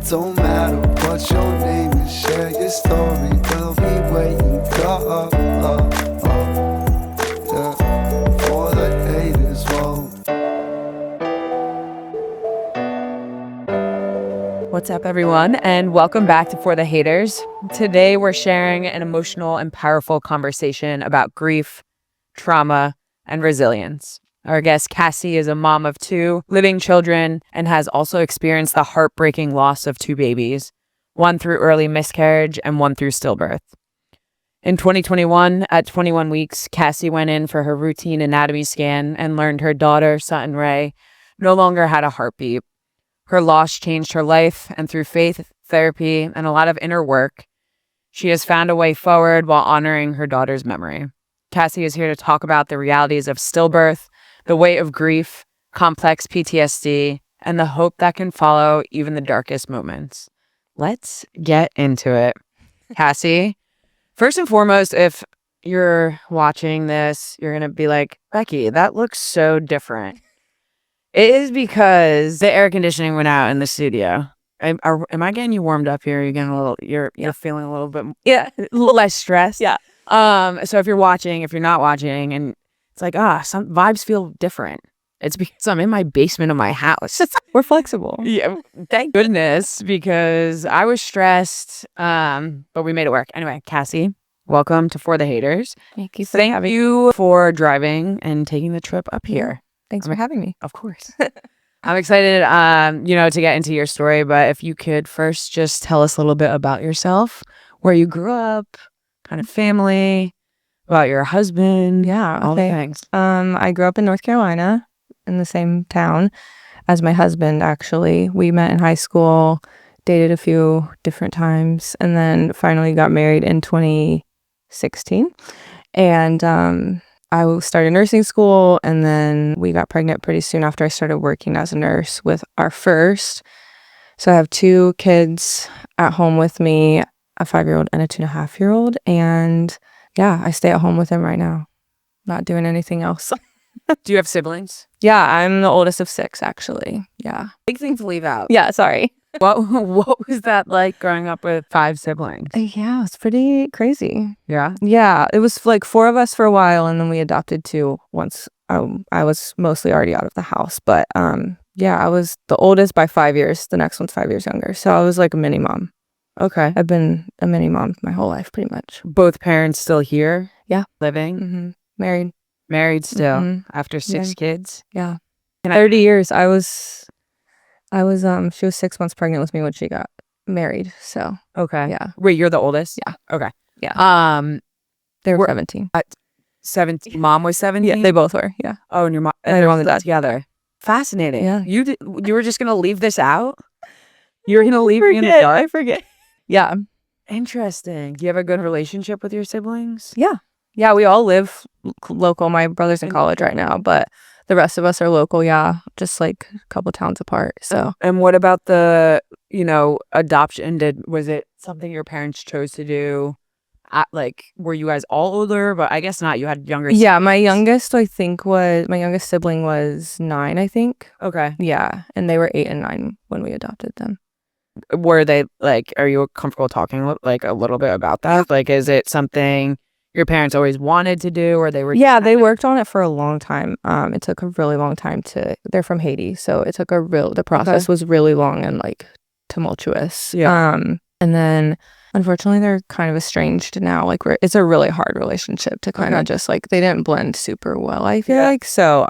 don't matter what your name is, share your story. We'll be waiting for the haters, whoa. What's up, everyone, and welcome back to For The Hayters. Today, we're sharing an emotional and powerful conversation about grief, trauma, and resilience. Our guest, Kassie, is a mom of 2 living children and has also experienced the heartbreaking loss of 2 babies, one through early miscarriage and one through stillbirth. In 2021, at 21 weeks, Kassie went in for her routine anatomy scan and learned her daughter, Sutton Ray, no longer had a heartbeat. Her loss changed her life, and through faith, therapy, and a lot of inner work, she has found a way forward while honoring her daughter's memory. Kassie is here to talk about the realities of stillbirth, the weight of grief, complex PTSD, and the hope that can follow even the darkest moments. Let's get into it. Kassie, first and foremost, if you're watching this, you're going to be like, Becky, that looks so different. It is because the air conditioning went out in the studio. Am I getting you warmed up here? You're getting a little. You're feeling a little bit. A little less stressed. Yeah. So if you're watching, if you're not watching, and it's like some vibes feel different. It's because I'm in my basement of my house. We're flexible. Yeah. Thank goodness, because I was stressed. But we made it work. Anyway, Kassie, welcome to For The Haters. Thank you. Thank you for driving and taking the trip up here. Thanks for having me. Of course. I'm excited, to get into your story, but if you could first just tell us a little bit about yourself, where you grew up, kind of family, about your husband, all the things. I grew up in North Carolina in the same town as my husband, actually. We met in high school, dated a few different times, and then finally got married in 2016. And I started nursing school, and then we got pregnant pretty soon after I started working as a nurse with our first. So I have 2 kids at home with me, a 5-year-old and a 2.5-year-old. And yeah, I stay at home with them right now, not doing anything else. Do you have siblings? Yeah, I'm the oldest of 6, actually. Yeah. Big thing to leave out. Yeah, sorry. What was that like growing up with 5 siblings? Yeah, it's pretty crazy. Yeah? Yeah, it was like 4 of us for a while, and then we adopted 2 once I was mostly already out of the house. But yeah, I was the oldest by 5 years. The next one's 5 years younger. So I was like a mini mom. Okay. I've been a mini mom my whole life, pretty much. Both parents still here? Yeah. Living? Mm-hmm. Married. Married still? Mm-hmm. After 6 kids? Yeah. 30 years. She was 6 months pregnant with me when she got married. So okay. Yeah. Wait, you're the oldest? Yeah. Okay. Yeah. They were 17. 17. Mom was 17? Yeah, they both were. Yeah. Oh, and your mom and mom and dad together. Fascinating. Yeah. You were just gonna leave this out? You were gonna leave me in the dark? I forget. Yeah. Interesting. Do you have a good relationship with your siblings? Yeah. Yeah, we all live local. My brother's in college right now, but the rest of us are local. Yeah, just like a couple towns apart. So. And what about the, adoption? Was it something your parents chose to do? Were you guys all older? But I guess not. You had younger siblings. Yeah, my youngest sibling was 9, I think. Okay. Yeah, and they were 8 and 9 when we adopted them. Were they are you comfortable talking a little bit about that? Like, is it something your parents always wanted to do, or they were? Yeah, they worked on it for a long time. It took a really long time they're from Haiti, so it took the process was really long and tumultuous. Yeah. And then unfortunately they're kind of estranged now. It's a really hard relationship to kind of just they didn't blend super well, I feel like. So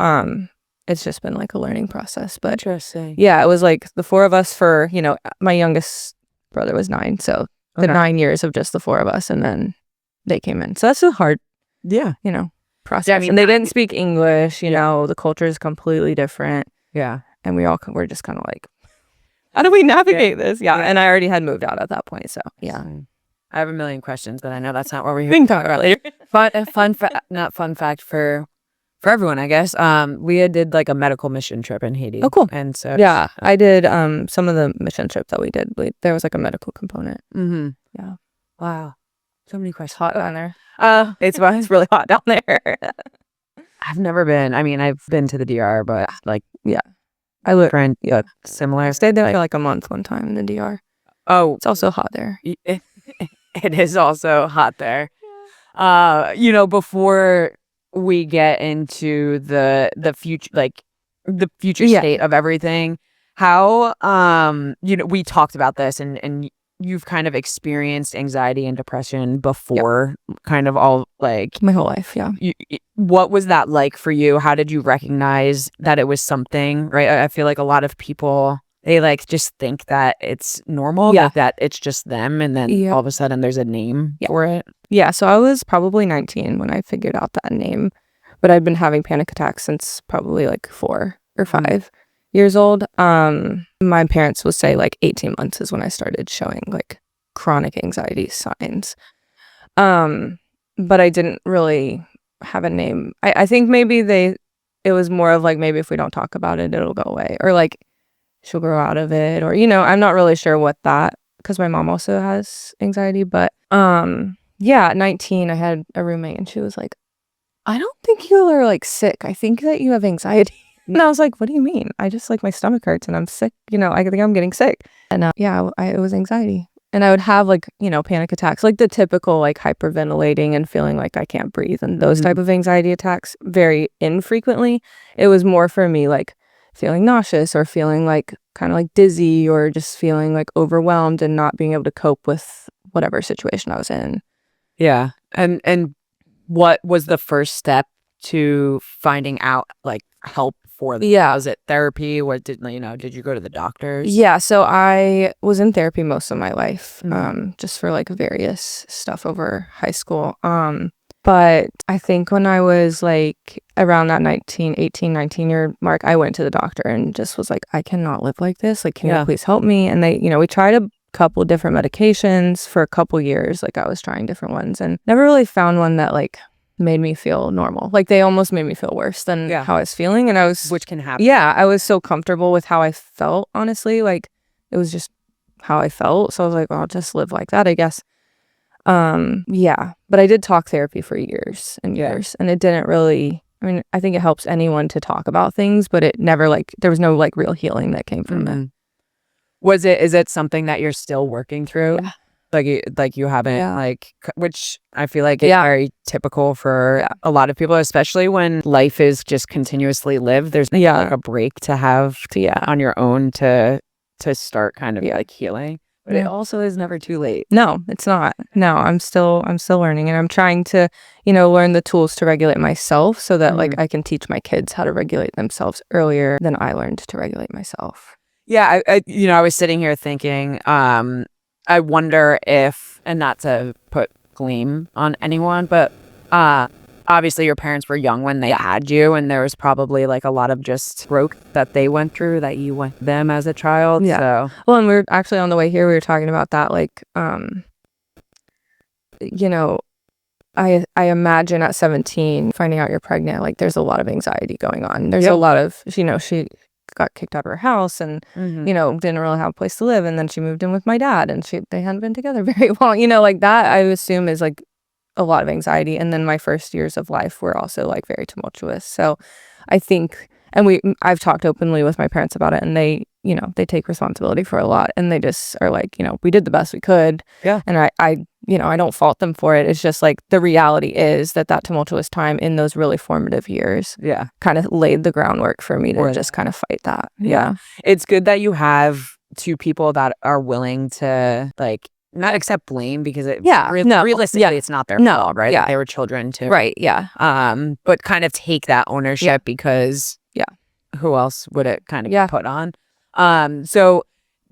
it's just been a learning process. But interesting. Yeah, it was the 4 of us for, my youngest brother was 9, so the 9 years of just the 4 of us, and then they came in. So that's a hard process. Yeah, and they didn't speak English, the culture is completely different. Yeah. And we're just kind of how do we navigate this? Yeah. And I already had moved out at that point, so yeah. I have a million questions, but I know that's not what we can talk about later. Not fun fact for everyone, I guess. We did a medical mission trip in Haiti. Oh, cool. And so yeah, I did some of the mission trips that we did. There was a medical component. Mm-hmm. Yeah. Wow. So many questions. Hot down there. It's really hot down there. I've never been. I mean, I've been to the DR, but yeah. I lived similar. I stayed there for a month one time in the DR. Oh, It's also hot there. it is also hot there. Before we get into the future, like the future Yeah. state of everything, how we talked about this, and you've kind of experienced anxiety and depression before, kind of all like My whole life, yeah. what was that like for you? How did you recognize that it was something, right? I feel like a lot of people, they like just think that it's normal, Yeah. like that it's just them, and then Yeah. all of a sudden there's a name for it. Yeah, so I was probably 19 when I figured out that name, but I'd been having panic attacks since probably like 4 or 5 years old. My parents would say like 18 months is when I started showing like chronic anxiety signs. But I didn't really have a name. I think maybe it was more of like, maybe if we don't talk about it, it'll go away, or like she'll grow out of it, or I'm not really sure what that, because my mom also has anxiety. But yeah, at 19 I had a roommate and she was like, I don't think you are like sick, I think that you have anxiety. And I was like, what do you mean? I just like, my stomach hurts and I'm sick, I think I'm getting sick. And it was anxiety. And I would have like, panic attacks, like the typical like hyperventilating and feeling like I can't breathe, and those type of anxiety attacks very infrequently. It was more for me like feeling nauseous, or feeling like kind of like dizzy, or just feeling like overwhelmed and not being able to cope with whatever situation I was in. Yeah. And what was the first step to finding out like help for that? Yeah. Was it therapy? What did you go to the doctors? Yeah, so I was in therapy most of my life, Mhm. just for like various stuff over high school. But I think when I was like around that 19 year mark, I went to the doctor and just was like, I cannot live like this. Like, can you please help me? And they, we tried a couple different medications for a couple years. Like, I was trying different ones and never really found one that like made me feel normal. Like, they almost made me feel worse than how I was feeling. And I was, Which can happen. yeah, I was so comfortable with how I felt, honestly. Like, it was just how I felt. So I was like, well, I'll just live like that, I guess. Yeah, but I did talk therapy for years and years, and it didn't really, I mean, I think it helps anyone to talk about things, but it never like, there was no like real healing that came from it. Is it something that you're still working through? Yeah. Like you haven't like, which I feel like is Yeah. very typical for a lot of people, especially when life is just continuously lived. There's like a break to have on your own to start kind of like healing. But it also is never too late. No, it's not. No, I'm still learning, and I'm trying to, learn the tools to regulate myself, so that like I can teach my kids how to regulate themselves earlier than I learned to regulate myself. Yeah, I was sitting here thinking, I wonder if, and not to put blame on anyone, but obviously your parents were young when they had you, and there was probably like a lot of just growth that they went through that you went them as a child. Yeah. So. Well, and we were actually on the way here, we were talking about that, like, I imagine at 17, finding out you're pregnant, like there's a lot of anxiety going on. There's a lot of, she got kicked out of her house and, didn't really have a place to live. And then she moved in with my dad, and they hadn't been together very long, like that, I assume is like a lot of anxiety. And then my first years of life were also like very tumultuous. So I think, and I've talked openly with my parents about it, and they take responsibility for a lot, and they just are like, we did the best we could. Yeah. And I don't fault them for it. It's just like, the reality is that tumultuous time in those really formative years kind of laid the groundwork for me to just kind of fight that. Yeah. It's good that you have two people that are willing to like not accept blame, because realistically it's not their fault, right? Yeah. They were children too. Right. Yeah. But kind of take that ownership, because who else would it kind of get put on? So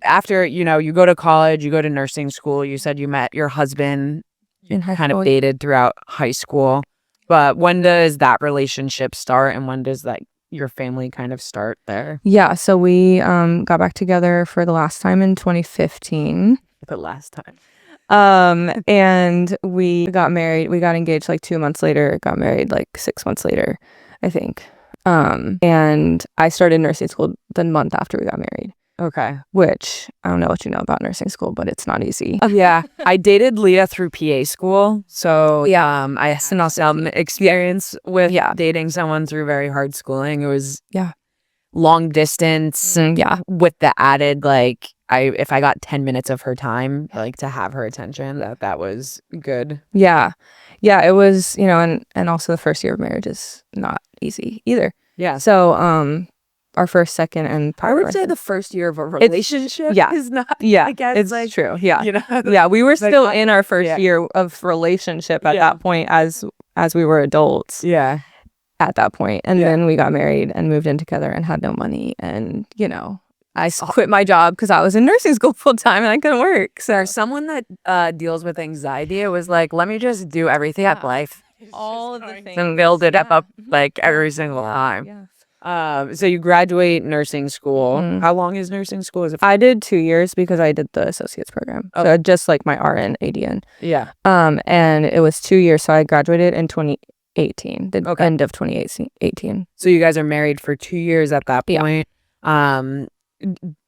after, you go to college, you go to nursing school, you said you met your husband in high kind school. of dated throughout high school. But when does that relationship start, and when does like your family kind of start there? Yeah, so we got back together for the last time in 2015. The last time. And we got married. We got engaged like 2 months later, got married like 6 months later, I think. And I started nursing school the month after we got married. Okay. Which, I don't know what you know about nursing school, but it's not easy. Yeah. I dated Leah through PA school. So I had some experience with dating someone through very hard schooling. It was long distance. Yeah. With the added like if I got 10 minutes of her time, like to have her attention, that was good. Yeah. Yeah, it was, and also the first year of marriage is not easy either. Yeah. So, our first, second, and I would say the first year of a relationship is not. Yeah, I guess it's true. Yeah. Yeah, we were still in our first year of relationship at that point as we were adults. Yeah. At that point. And then we got married and moved in together and had no money. And, I quit my job because I was in nursing school full time and I couldn't work. So there's someone that deals with anxiety. It was like, let me just do everything at life. All of the things. And build it up like every single time. Yeah. So you graduate nursing school. How long is nursing school? Is it? I did 2 years because I did the associates program. So just like my RN, ADN. Yeah. And it was 2 years. So I graduated in 2018, the end of 2018. So you guys are married for 2 years at that point.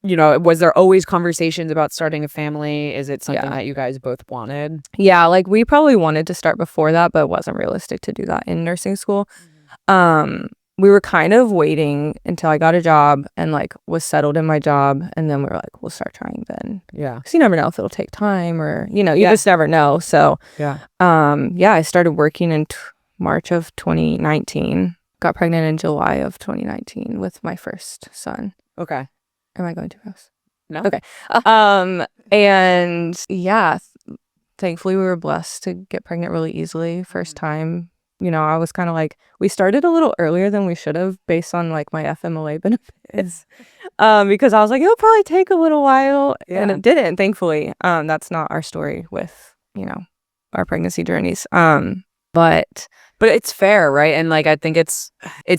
Was there always conversations about starting a family? Is it something that you guys both wanted? Yeah, like we probably wanted to start before that, but it wasn't realistic to do that in nursing school. We were kind of waiting until I got a job and like was settled in my job, and then we were like, we'll start trying then. Yeah, because you never know if it'll take time or you just never know. So I started working in March of 2019. Got pregnant in July of 2019 with my first son. Okay. Am I going too fast? No. Okay. And thankfully we were blessed to get pregnant really easily. First time, I was kind of like, we started a little earlier than we should have based on like my FMLA benefits. Because I was like, it'll probably take a little while. And it didn't, thankfully. That's not our story with, our pregnancy journeys. But it's fair, right? And like I think it's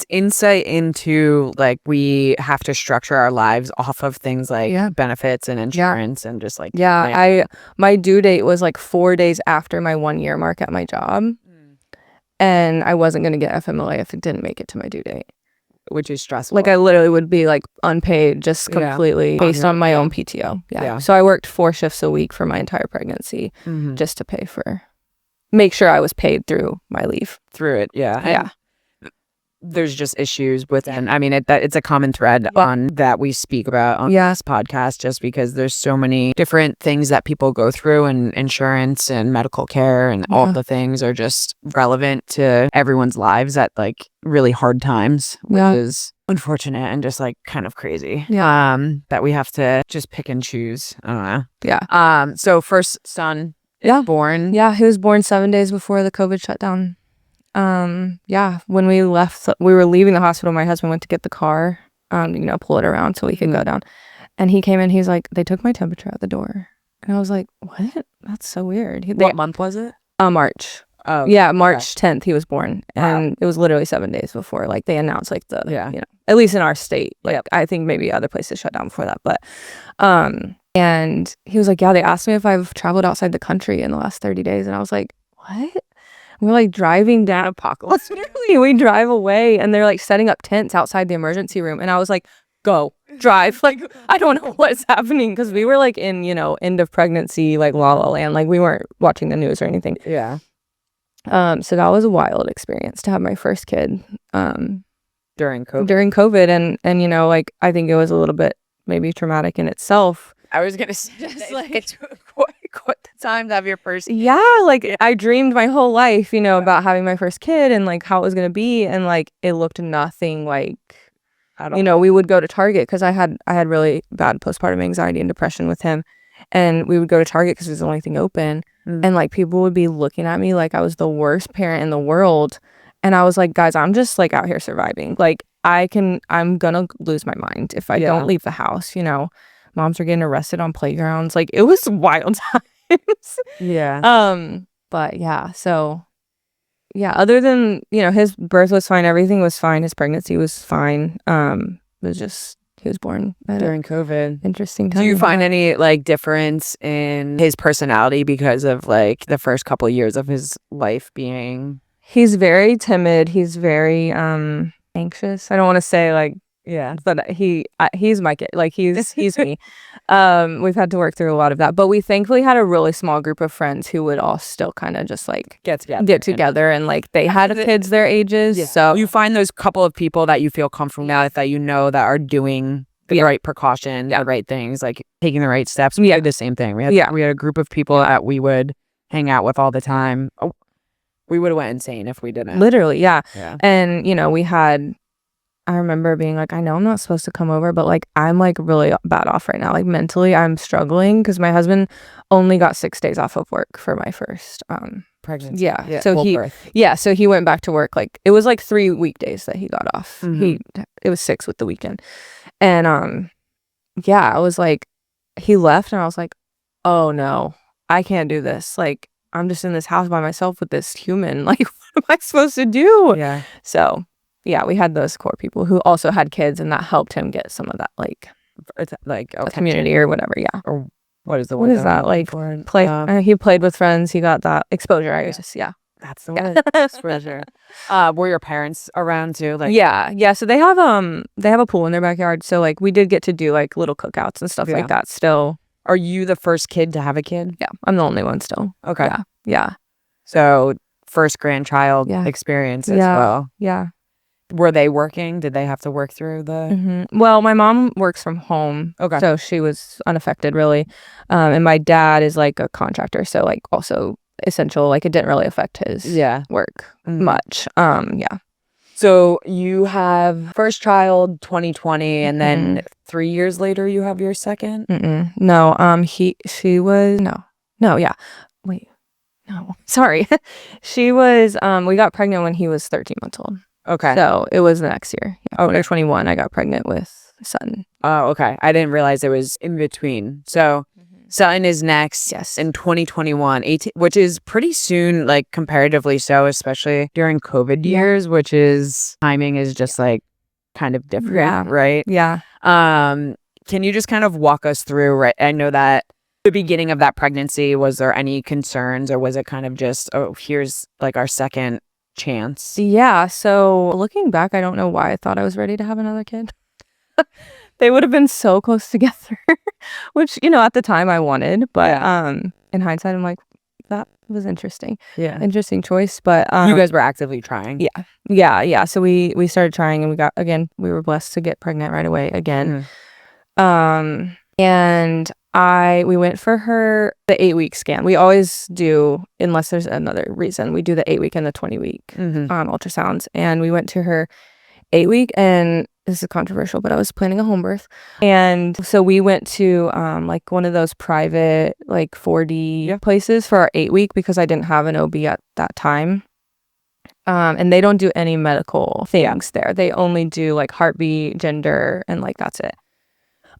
insight into like we have to structure our lives off of things like benefits and insurance and just like my due date was like 4 days after my 1 year mark at my job, and I wasn't gonna get FMLA if it didn't make it to my due date, which is stressful. Like I literally would be like unpaid, just completely based on my own PTO. So I worked 4 shifts a week for my entire pregnancy just to make sure I was paid through my leave. Through it, And there's just issues with it. I mean, it's a common thread on that we speak about on this podcast, just because there's so many different things that people go through, and insurance and medical care and all the things are just relevant to everyone's lives at like really hard times, which is unfortunate and just like kind of crazy. That we have to just pick and choose. I don't know. So first son. Born. Yeah, he was born 7 days before the COVID shutdown. When we left, we were leaving the hospital. My husband went to get the car, pull it around so we could go down. And he came in, he's like, they took my temperature at the door. And I was like, what? That's so weird. What month was it? March. Oh, yeah, March 10th he was born. And it was literally 7 days before, like they announced like at least in our state. Like I think maybe other places shut down before that. But, and he was like, they asked me if I've traveled outside the country in the last 30 days. And I was like, what? We're like driving down Apocalypse. Literally, we drive away and they're like setting up tents outside the emergency room. And I was like, go, drive. Like, I don't know what's happening. Because we were like in, end of pregnancy, like La La Land. Like we weren't watching the news or anything. Yeah. So that was a wild experience to have my first kid. During COVID. And like, I think it was a little bit maybe traumatic in itself. I was gonna say, just like it's quite the time to have your first kid. I dreamed my whole life, about having my first kid and like how it was gonna be, and like it looked nothing like we would go to Target because I had really bad postpartum anxiety and depression with him, and we would go to Target because it was the only thing open, and like people would be looking at me like I was the worst parent in the world, and I was like, guys, I'm just like out here surviving. Like I'm gonna lose my mind if I don't leave the house. Moms are getting arrested on playgrounds. Like it was wild times. But so other than, his birth was fine. Everything was fine. His pregnancy was fine. It was just, he was born during COVID. Interesting time. Do you find any like difference in his personality because of like the first couple of years of his life being? He's very timid. He's very anxious. I don't want to say like, but he's my kid. Like he's me. We've had to work through a lot of that, but we thankfully had a really small group of friends who would all still kind of just like get together and like they had kids their ages. So you find those couple of people that you feel comfortable now that that are doing the right precaution, the right things, like taking the right steps. We did the same thing. We had a group of people that we would hang out with all the time. Oh, we would have went insane if we didn't. Literally, yeah. Yeah. And, I remember being like, I know I'm not supposed to come over, but like, I'm like really bad off right now. Like mentally, I'm struggling because my husband only got 6 days off of work for my first pregnancy. Yeah. So birth. so he went back to work. Like it was like 3 weekdays that he got off. It was 6 with the weekend. And I was like, he left and I was like, oh no, I can't do this. Like I'm just in this house by myself with this human. Like what am I supposed to do? Yeah. So yeah, we had those core people who also had kids, and that helped him get some of that community or whatever. Yeah. Or what is the what word is that like? for? He played with friends. He got that exposure. That's the word. Exposure. Were your parents around too? Like Yeah. So they have a pool in their backyard. So like we did get to do like little cookouts and stuff like that. Still. Are you the first kid to have a kid? Yeah, I'm the only one still. Okay. Yeah. So first grandchild experience as well. Yeah. Were they working? Did they have to work through the? Well, my mom works from home. Okay. So she was unaffected really. And my dad is like a contractor. So like also essential. Like it didn't really affect his work much. Yeah. So you have first child 2020 and then 3 years later you have your second? No. Wait. No. Sorry. She was we got pregnant when he was 13 months old. Okay. So it was the next year. When I was 21, I got pregnant with Sutton. Oh, okay. I didn't realize it was in between. So Sutton is next in 2021, 18, which is pretty soon, like comparatively so, especially during COVID years, which is timing is just like kind of different, right? Yeah. Can you just kind of walk us through, right? I know that the beginning of that pregnancy, was there any concerns or was it kind of just, oh, here's like our second chance? Yeah. So looking back, I don't know why I thought I was ready to have another kid. They would have been so close together, which, at the time I wanted. But in hindsight, I'm like, that was interesting. Yeah. Interesting choice. But you guys were actively trying. Yeah. So we started trying and we were blessed to get pregnant right away again. And we went for her the 8-week scan. We always do, unless there's another reason, we do the 8-week and the 20-week ultrasounds. And we went to her 8-week, and this is controversial, but I was planning a home birth. And so we went to like one of those private like 4D places for our 8-week because I didn't have an OB at that time. And they don't do any medical things there. They only do like heartbeat, gender, and like that's it.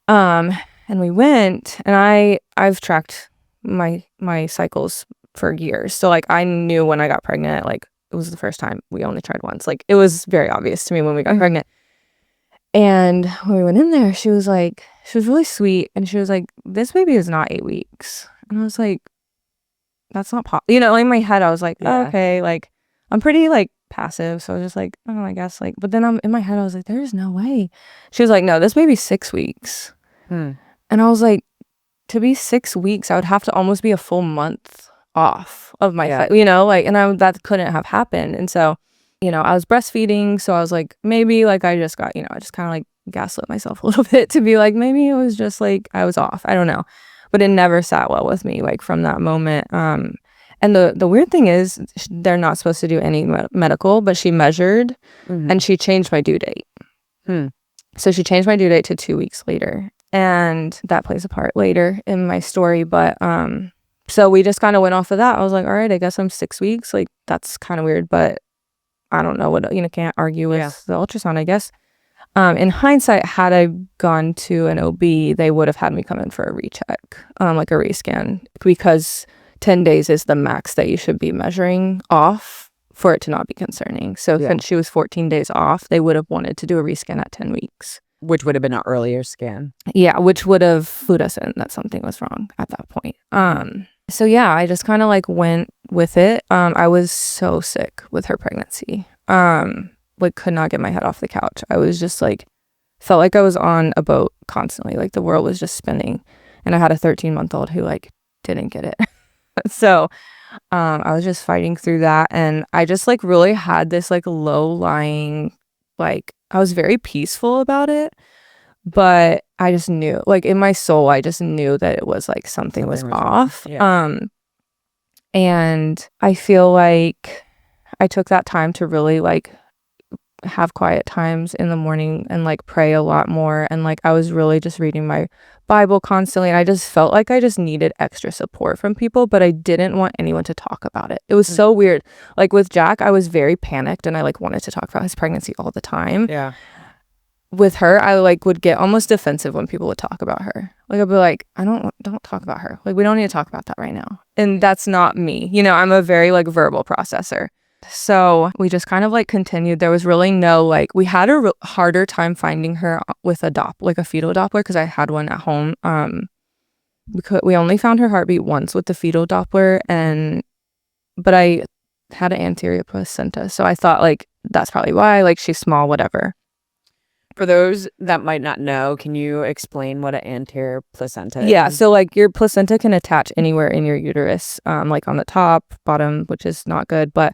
And we went, and I've tracked my cycles for years. So like I knew when I got pregnant, like it was the first time. We only tried once. Like it was very obvious to me when we got pregnant. And when we went in there, she was really sweet. And she was like, this baby is not 8 weeks. And I was like, that's not possible. In my head, I was like, oh, okay, like I'm pretty like passive. So I was just like, oh, I guess like, but then in my head, I was like, there's no way. She was like, no, this baby's 6 weeks. And I was like, to be 6 weeks, I would have to almost be a full month off of my, that couldn't have happened. And so, I was breastfeeding. So I was like, maybe like I just got, I just kind of like gaslit myself a little bit to be like, maybe it was just like I was off. I don't know. But it never sat well with me like from that moment. And the weird thing is they're not supposed to do any medical, but she measured and she changed my due date. So she changed my due date to 2 weeks later. And that plays a part later in my story. But so we just kind of went off of that. I was like, all right, I guess I'm 6 weeks. Like, that's kind of weird, but I don't know what, can't argue with the ultrasound, I guess. In hindsight, had I gone to an OB, they would have had me come in for a recheck, like a rescan, because 10 days is the max that you should be measuring off for it to not be concerning. So since she was 14 days off, they would have wanted to do a rescan at 10 weeks. Which would have been an earlier scan. Yeah, which would have clued us in that something was wrong at that point. So yeah, I just kind of like went with it. I was so sick with her pregnancy. Like could not get my head off the couch. I was just like, felt like I was on a boat constantly. Like the world was just spinning. And I had a 13-month-old who like didn't get it. So I was just fighting through that. And I just like really had this like low lying, like I was very peaceful about it. But I just knew, like in my soul, I just knew that it was like something was off. Yeah. And I feel like I took that time to really like have quiet times in the morning and like pray a lot more. And like I was really just reading my Bible constantly. And I just felt like I just needed extra support from people, but I didn't want anyone to talk about it. It was so weird. Like with Jack, I was very panicked and I like wanted to talk about his pregnancy all the time. Yeah. With her, I like would get almost defensive when people would talk about her. Like I'd be like, don't talk about her. Like we don't need to talk about that right now. And that's not me. You know, I'm a very like verbal processor. So we just kind of like continued. There was really no like, we had a harder time finding her with a like a fetal Doppler, because I had one at home. Because we only found her heartbeat once with the fetal Doppler, but I had an anterior placenta, so I thought like that's probably why. Like she's small, whatever. For those that might not know, can you explain what an anterior placenta is? Yeah, so like your placenta can attach anywhere in your uterus, like on the top, bottom, which is not good. But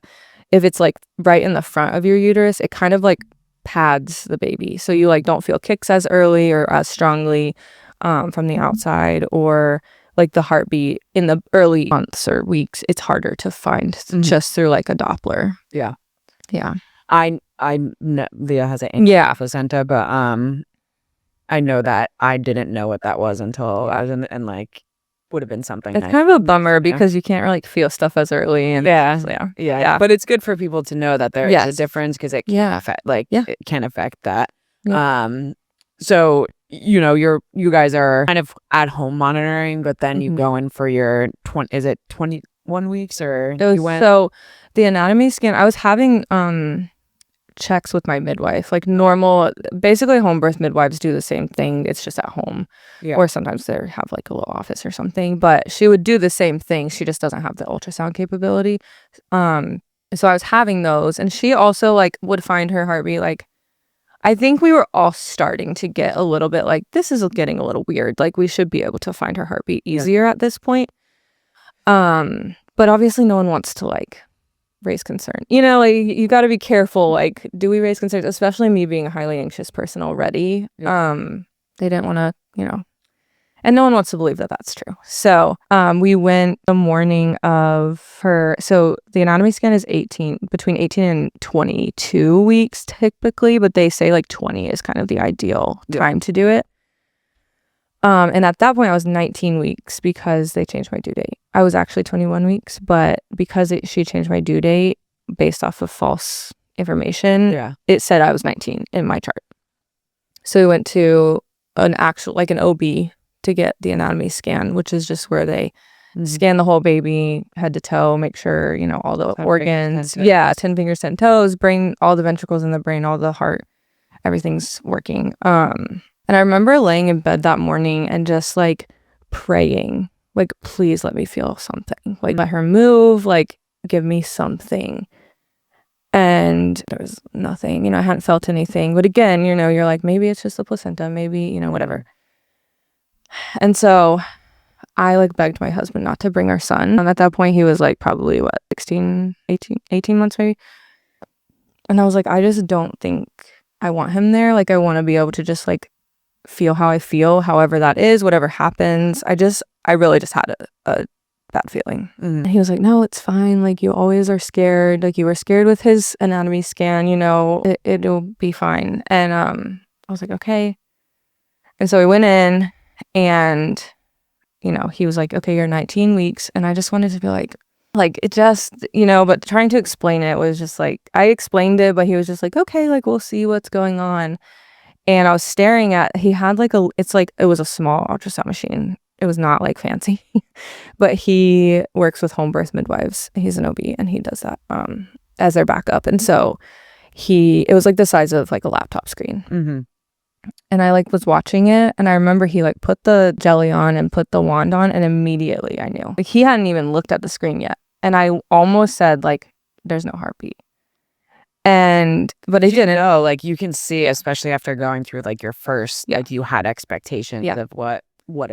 if it's like right in the front of your uterus, it kind of like pads the baby. So you like don't feel kicks as early or as strongly from the outside, or like the heartbeat in the early months or weeks, it's harder to find just through like a Doppler. Yeah. Yeah. I know Leah has an anterior placenta, but I know that I didn't know what that was until I was in, and like would have been something. It's kind of a bummer because you can't really feel stuff as early. And yeah. But it's good for people to know that there is a difference, because it can affect, it can affect that. Yeah. So you know, you guys are kind of at home monitoring, but then you go in for your 21 weeks or you went? So the anatomy scan, I was having checks with my midwife, like normal, basically home birth midwives do the same thing. It's just at home, or sometimes they have like a little office or something, but she would do the same thing. She just doesn't have the ultrasound capability. So I was having those, and she also like would find her heartbeat. Like I think we were all starting to get a little bit like, this is getting a little weird. Like we should be able to find her heartbeat easier at this point. But obviously no one wants to like raise concern, you know, like you got to be careful. Like, do we raise concerns, especially me being a highly anxious person already? They didn't want to, you know, and no one wants to believe that that's true. So we went the morning of her. So the anatomy scan is between 18 and 22 weeks typically, but they say like 20 is kind of the ideal time to do it. And at that point I was 19 weeks because they changed my due date. I was actually 21 weeks, but because she changed my due date based off of false information, it said I was 19 in my chart. So we went to an actual, like an OB, to get the anatomy scan, which is just where they scan the whole baby head to toe, make sure, you know, all the organs, 10 fingers, 10 toes, brain, all the ventricles in the brain, all the heart, everything's working. And I remember laying in bed that morning and just like praying, like, please let me feel something, like let her move, like give me something. And there was nothing, you know, I hadn't felt anything. But again, you know, you're like, maybe it's just the placenta, maybe, you know, whatever. And so I like begged my husband not to bring our son. At that point, he was like probably 18 months maybe. And I was like, I just don't think I want him there. Like, I want to be able to just like feel how I feel, however that is, whatever happens. I really just had a bad feeling. And he was like, no, it's fine. Like, you always are scared. Like, you were scared with his anatomy scan, you know, it'll be fine. And I was like, okay. And so we went in, and, you know, he was like, okay, you're 19 weeks. And I just wanted to be like it just, you know, but trying to explain it was just like, I explained it, but he was just like, okay, like, we'll see what's going on. And I was staring at, he had like it was a small ultrasound machine. It was not like fancy, but he works with home birth midwives. He's an OB, and he does that as their backup. And so it was like the size of like a laptop screen. And I like was watching it, and I remember he like put the jelly on and put the wand on, and immediately I knew. Like, he hadn't even looked at the screen yet. And I almost said like, there's no heartbeat. But I didn't know, like, you can see, especially after going through like your first, like, you had expectations of what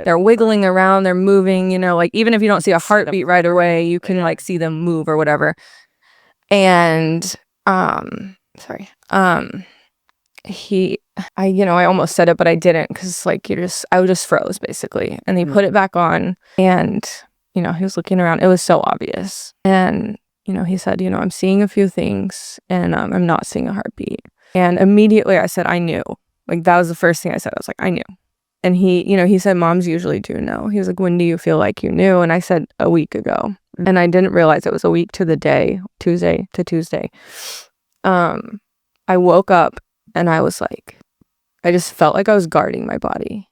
they're wiggling around, they're moving, you know, like even if you don't see a heartbeat right away, you can like see them move or whatever. And I almost said it, but I didn't, because like I just froze basically. And he put it back on, and he was looking around. It was so obvious. And he said, I'm seeing a few things, and I'm not seeing a heartbeat. And immediately I said, I knew. Like, that was the first thing I said. I was like, I knew. And he said, moms usually do know. He was like, when do you feel like you knew? And I said, a week ago. And I didn't realize it was a week to the day, Tuesday to Tuesday. I woke up and I was like, I just felt like I was guarding my body.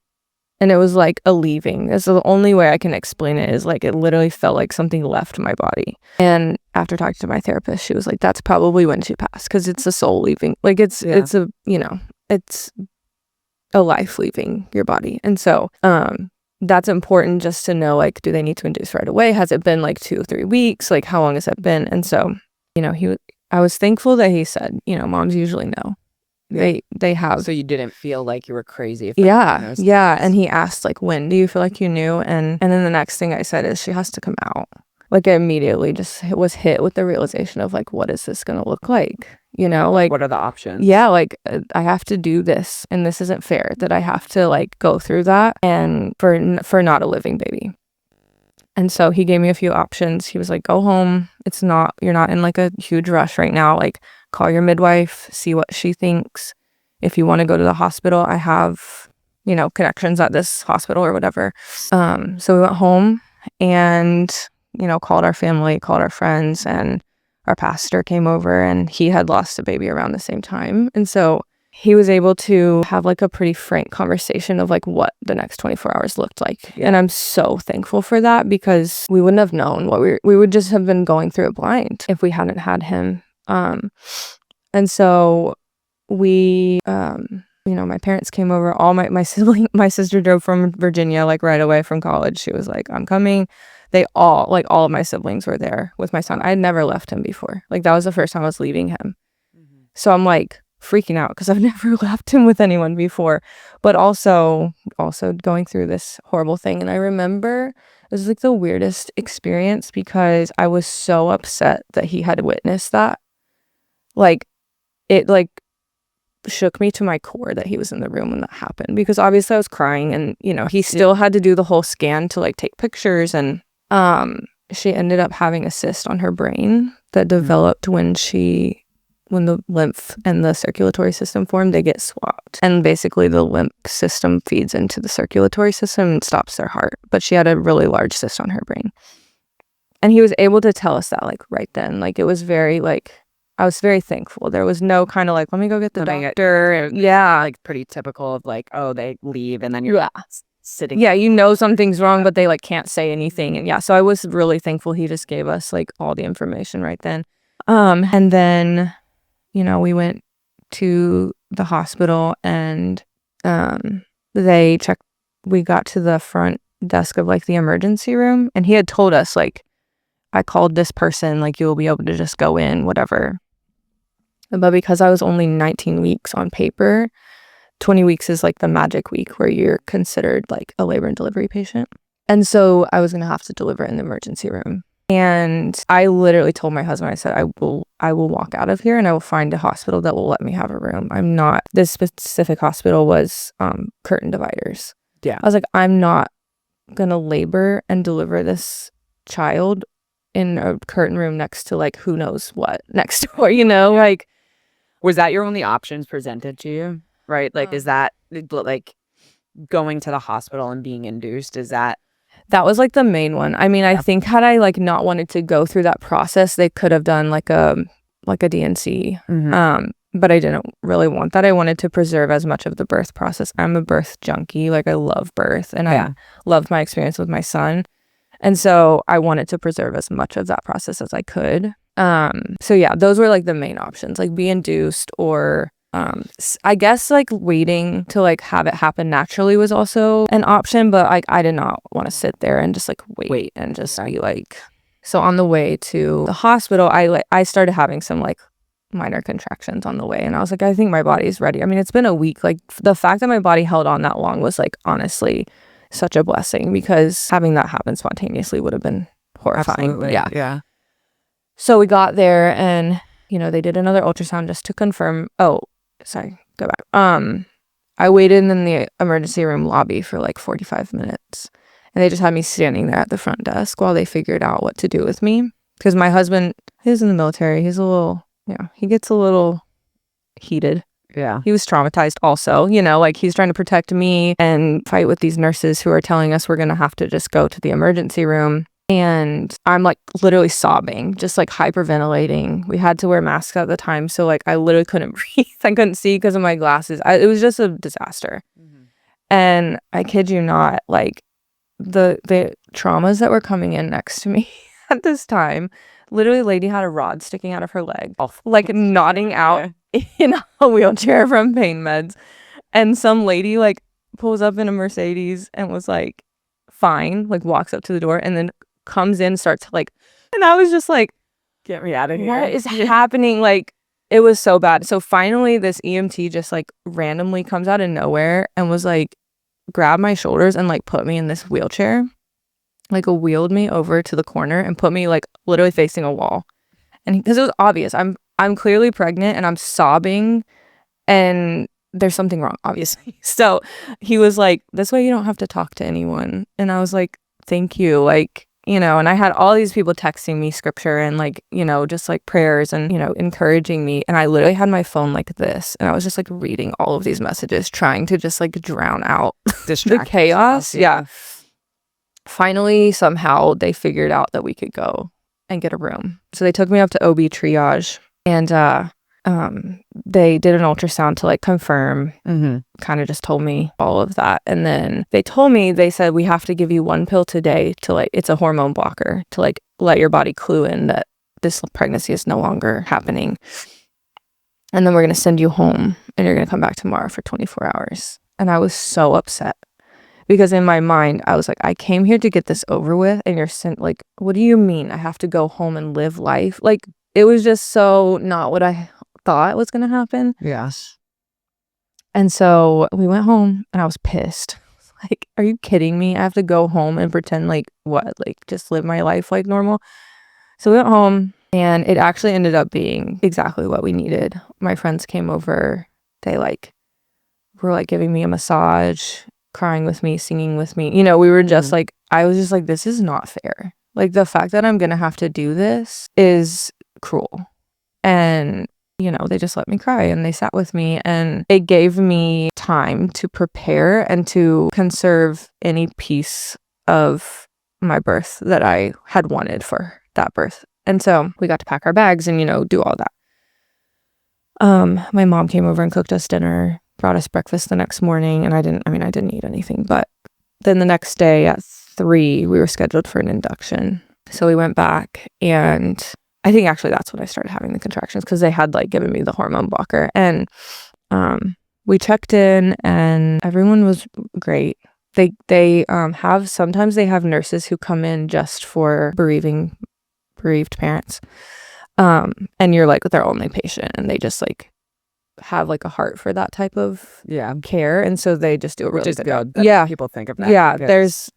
And it was like a leaving. That's the only way I can explain it, is like it literally felt like something left my body. And after talking to my therapist, she was like, that's probably when she passed, because it's a soul leaving. Like it's a life leaving your body. And so that's important just to know, like, do they need to induce right away? Has it been like 2 or 3 weeks? Like, how long has it been? And so, I was thankful that he said, moms usually know. They have. So you didn't feel like you were crazy? Yeah. And he asked, like, when do you feel like you knew? And then the next thing I said is, she has to come out. Like, I immediately just was hit with the realization of, like, what is this going to look like? Like, what are the options? Yeah, like, I have to do this, and this isn't fair that I have to, like, go through that, and for not a living baby. And so he gave me a few options. He was like, go home. You're not in like a huge rush right now. Like, call your midwife, see what she thinks. If you want to go to the hospital, I have, connections at this hospital or whatever. So we went home and, called our family, called our friends, and our pastor came over, and he had lost a baby around the same time. And so he was able to have like a pretty frank conversation of like what the next 24 hours looked like. And I'm so thankful for that, because we wouldn't have known what we would just have been going through it blind if we hadn't had him. And so we, my parents came over. All my sister drove from Virginia, like right away from college. She was like, I'm coming. All of my siblings were there with my son. I had never left him before. Like, that was the first time I was leaving him. So I'm like freaking out, because I've never left him with anyone before, but also going through this horrible thing. And I remember it was like the weirdest experience, because I was so upset that he had witnessed that. Like, it like shook me to my core that he was in the room when that happened, because obviously I was crying, and he still had to do the whole scan to like take pictures. And she ended up having a cyst on her brain that developed when the lymph and the circulatory system form, they get swapped. And basically the lymph system feeds into the circulatory system and stops their heart. But she had a really large cyst on her brain. And he was able to tell us that, like, right then. Like, it was very, like, I was very thankful. There was no kind of like, let me go get the doctor. Yeah. Like, pretty typical of like, oh, they leave and then you're sitting. Yeah, something's wrong, but they like can't say anything. And yeah, so I was really thankful he just gave us like all the information right then. And then we went to the hospital, and they checked. We got to the front desk of like the emergency room, and he had told us, like, I called this person, like, you'll be able to just go in, whatever. But because I was only 19 weeks on paper, 20 weeks is like the magic week where you're considered like a labor and delivery patient. And so I was going to have to deliver in the emergency room. And I literally told my husband, I said, I will walk out of here, and I will find a hospital that will let me have a room. This specific hospital was curtain dividers. Yeah. I was like, I'm not going to labor and deliver this child in a curtain room next to like who knows what next door, like. Was that your only options presented to you? Right? Like, is that like going to the hospital and being induced? That was like the main one. I mean, I think had I like not wanted to go through that process, they could have done like a DNC. But I didn't really want that. I wanted to preserve as much of the birth process. I'm a birth junkie. Like, I love birth, and I loved my experience with my son. And so I wanted to preserve as much of that process as I could. So yeah, those were like the main options, like be induced, or I guess like waiting to like have it happen naturally was also an option, but like I did not want to sit there and just like wait and just be like. So on the way to the hospital, I started having some like minor contractions on the way, and I was like, I think my body's ready. I mean, it's been a week. Like, the fact that my body held on that long was like honestly such a blessing, because having that happen spontaneously would have been horrifying. Absolutely. Yeah. So we got there, and they did another ultrasound just to confirm. Oh, sorry. go back. I waited in the emergency room lobby for like 45 minutes. And they just had me standing there at the front desk while they figured out what to do with me. Because my husband, he's in the military. He's a little, he gets a little heated. Yeah. He was traumatized also, like he's trying to protect me and fight with these nurses who are telling us we're going to have to just go to the emergency room. And I'm like literally sobbing, just like hyperventilating. We had to wear masks at the time. So like I literally couldn't breathe. I couldn't see because of my glasses. It was just a disaster. Mm-hmm. And I kid you not, like the traumas that were coming in next to me at this time, literally a lady had a rod sticking out of her leg, like nodding out in a wheelchair from pain meds. And some lady like pulls up in a Mercedes and was like, fine, like walks up to the door and then comes in, starts like, and I was just like, get me out of here. What is happening? Like, it was so bad. So finally this EMT just like randomly comes out of nowhere and was like, grabbed my shoulders and like put me in this wheelchair, like wheeled me over to the corner and put me like literally facing a wall. And because it was obvious, I'm clearly pregnant and I'm sobbing and there's something wrong, obviously. So he was like, this way you don't have to talk to anyone. And I was like, thank you. Like, and I had all these people texting me scripture and like, just like prayers and, encouraging me. And I literally had my phone like this. And I was just like reading all of these messages, trying to just like drown out the chaos. Yeah. Finally, somehow they figured out that we could go and get a room. So they took me up to OB triage and they did an ultrasound to like confirm, kind of just told me all of that. And then they said, we have to give you one pill today to like, it's a hormone blocker to like let your body clue in that this pregnancy is no longer happening. And then we're going to send you home and you're going to come back tomorrow for 24 hours. And I was so upset because in my mind, I was like, I came here to get this over with. And you're sent like, what do you mean I have to go home and live life? Like, it was just so not what I thought was going to happen. Yes. And so we went home and I was pissed. Like, are you kidding me? I have to go home and pretend like what? Like just live my life like normal. So we went home and it actually ended up being exactly what we needed. My friends came over. They were like giving me a massage, crying with me, singing with me. We were just like, I was just like, this is not fair. Like the fact that I'm going to have to do this is cruel. And they just let me cry and they sat with me and it gave me time to prepare and to conserve any piece of my birth that I had wanted for that birth. And so we got to pack our bags and do all that. My mom came over and cooked us dinner, brought us breakfast the next morning, and I didn't eat anything. But then the next day at 3 we were scheduled for an induction. So we went back and I think actually that's when I started having the contractions because they had like given me the hormone blocker. And we checked in and everyone was great. They sometimes they have nurses who come in just for bereaved parents. And you're like their only patient and they just like have like a heart for that type of care, and so they just do a really good job. Yeah, people think of that. Yeah,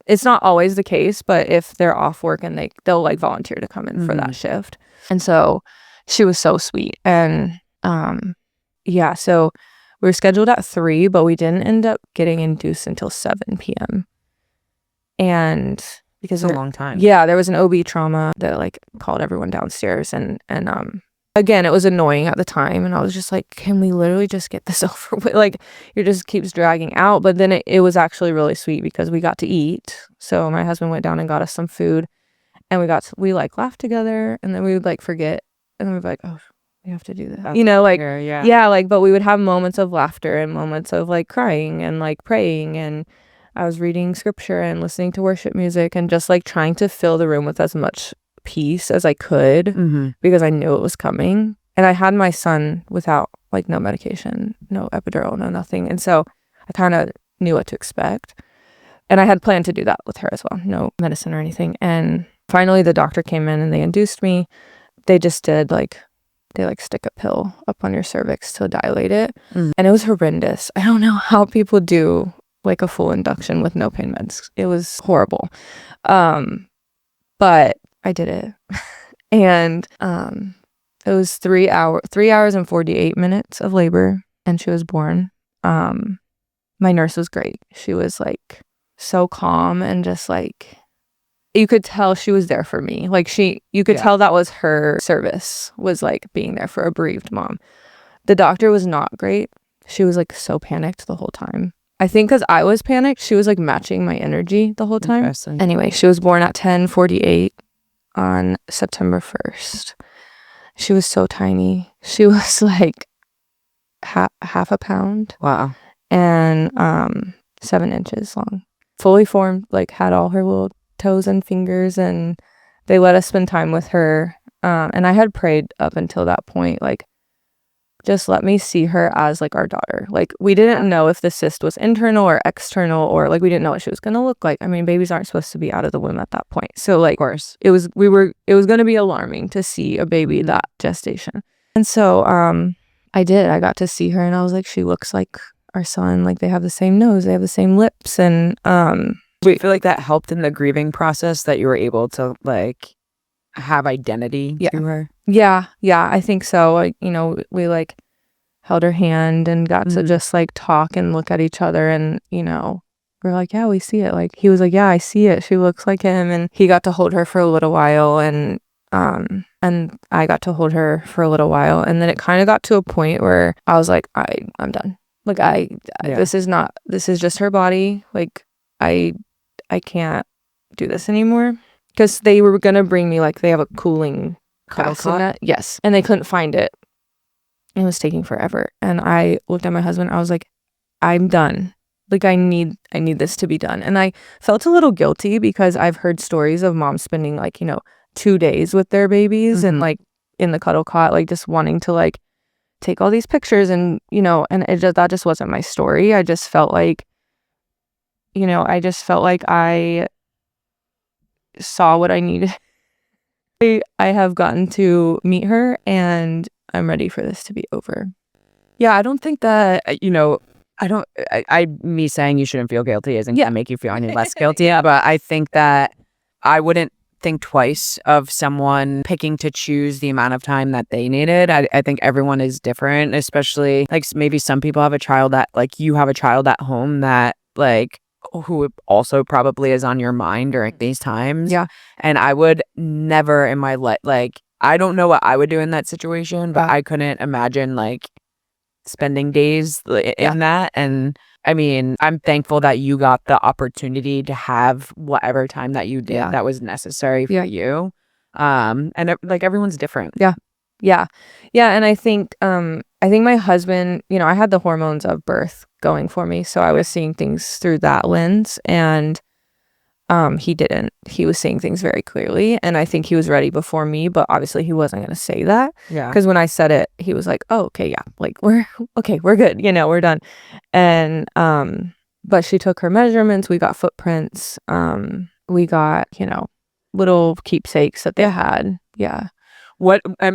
it's not always the case, but if they're off work and they'll like volunteer to come in for that shift. And so she was so sweet. And so we were scheduled at 3, but we didn't end up getting induced until 7 p.m. And because it's a long time. Yeah, there was an OB trauma that like called everyone downstairs and again, it was annoying at the time, and I was just like, can we literally just get this over with? Like, it just keeps dragging out. But then it was actually really sweet because we got to eat. So my husband went down and got us some food, and we like laughed together, and then we would like forget, and then we'd be like, oh, we have to do this. But we would have moments of laughter and moments of like crying and like praying, and I was reading scripture and listening to worship music and just like trying to fill the room with as much peace as I could because I knew it was coming. And I had my son without like no medication, no epidural, no nothing. And so I kind of knew what to expect. And I had planned to do that with her as well. No medicine or anything. And finally the doctor came in and they induced me. They just did they stick a pill up on your cervix to dilate it. And it was horrendous. I don't know how people do like a full induction with no pain meds. It was horrible. But I did it. And it was 3 hours and 48 minutes of labor. and she was born. My nurse was great. She was like so calm and just like, you could tell she was there for me. Like you could tell that was her service, was like being there for a bereaved mom. The doctor was not great. She was like so panicked the whole time. I think because I was panicked, she was like matching my energy the whole time. Anyway, she was born at 10:48 on September 1st. She was so tiny. She was like half a pound. Wow. And 7 inches long. Fully formed, like had all her little toes and fingers, and they let us spend time with her. And I had prayed up until that point, like, just let me see her as like our daughter. Like, we didn't know if the cyst was internal or external, or like we didn't know what she was gonna look like. I mean, babies aren't supposed to be out of the womb at that point. So like, of course, it was gonna be alarming to see a baby that gestation. And so I got to see her, and I was like, she looks like our son. Like, they have the same nose, they have the same lips. And Do you feel like that helped in the grieving process, that you were able to like have identity to her? Yeah, I think so. Like, you know, we like held her hand and got to just like talk and look at each other, and you know, we're like, yeah, we see it. Like, he was like, yeah, I see it, she looks like him. And he got to hold her for a little while, and I got to hold her for a little while, and then it kind of got to a point where I was like, I'm done. Like, this is just her body. Like, I can't do this anymore. Because they were going to bring me, like, they have a cooling bassinet. Yes. And they couldn't find it. It was taking forever. And I looked at my husband. I was like, I'm done. Like, I need this to be done. And I felt a little guilty because I've heard stories of moms spending, like, you know, 2 days with their babies and, like, in the cuddle cot, like, just wanting to, like, take all these pictures. And, you know, and that just wasn't my story. I just felt like, you know, I saw what I needed. I have gotten to meet her, and I'm ready for this to be over. Yeah, I don't think that, you know, me saying you shouldn't feel guilty isn't gonna make you feel any less guilty. But I think that I wouldn't think twice of someone picking to choose the amount of time that they needed. I think everyone is different, especially like maybe some people have a child that, like, you have a child at home that, like, who also probably is on your mind during these times. Yeah. And I would never in my life, like, I don't know what I would do in that situation, but I couldn't imagine like spending days in that. And I mean, I'm thankful that you got the opportunity to have whatever time that you did that was necessary for you. And like, everyone's different. Yeah. And I think my husband, you know, I had the hormones of birth going for me, so I was seeing things through that lens, and he didn't. He was seeing things very clearly, and I think he was ready before me, but obviously he wasn't going to say that. Yeah. Because when I said it, he was like, "Oh, okay, yeah, like we're good, you know, we're done." And but she took her measurements. We got footprints. We got, you know, little keepsakes that they had. Yeah.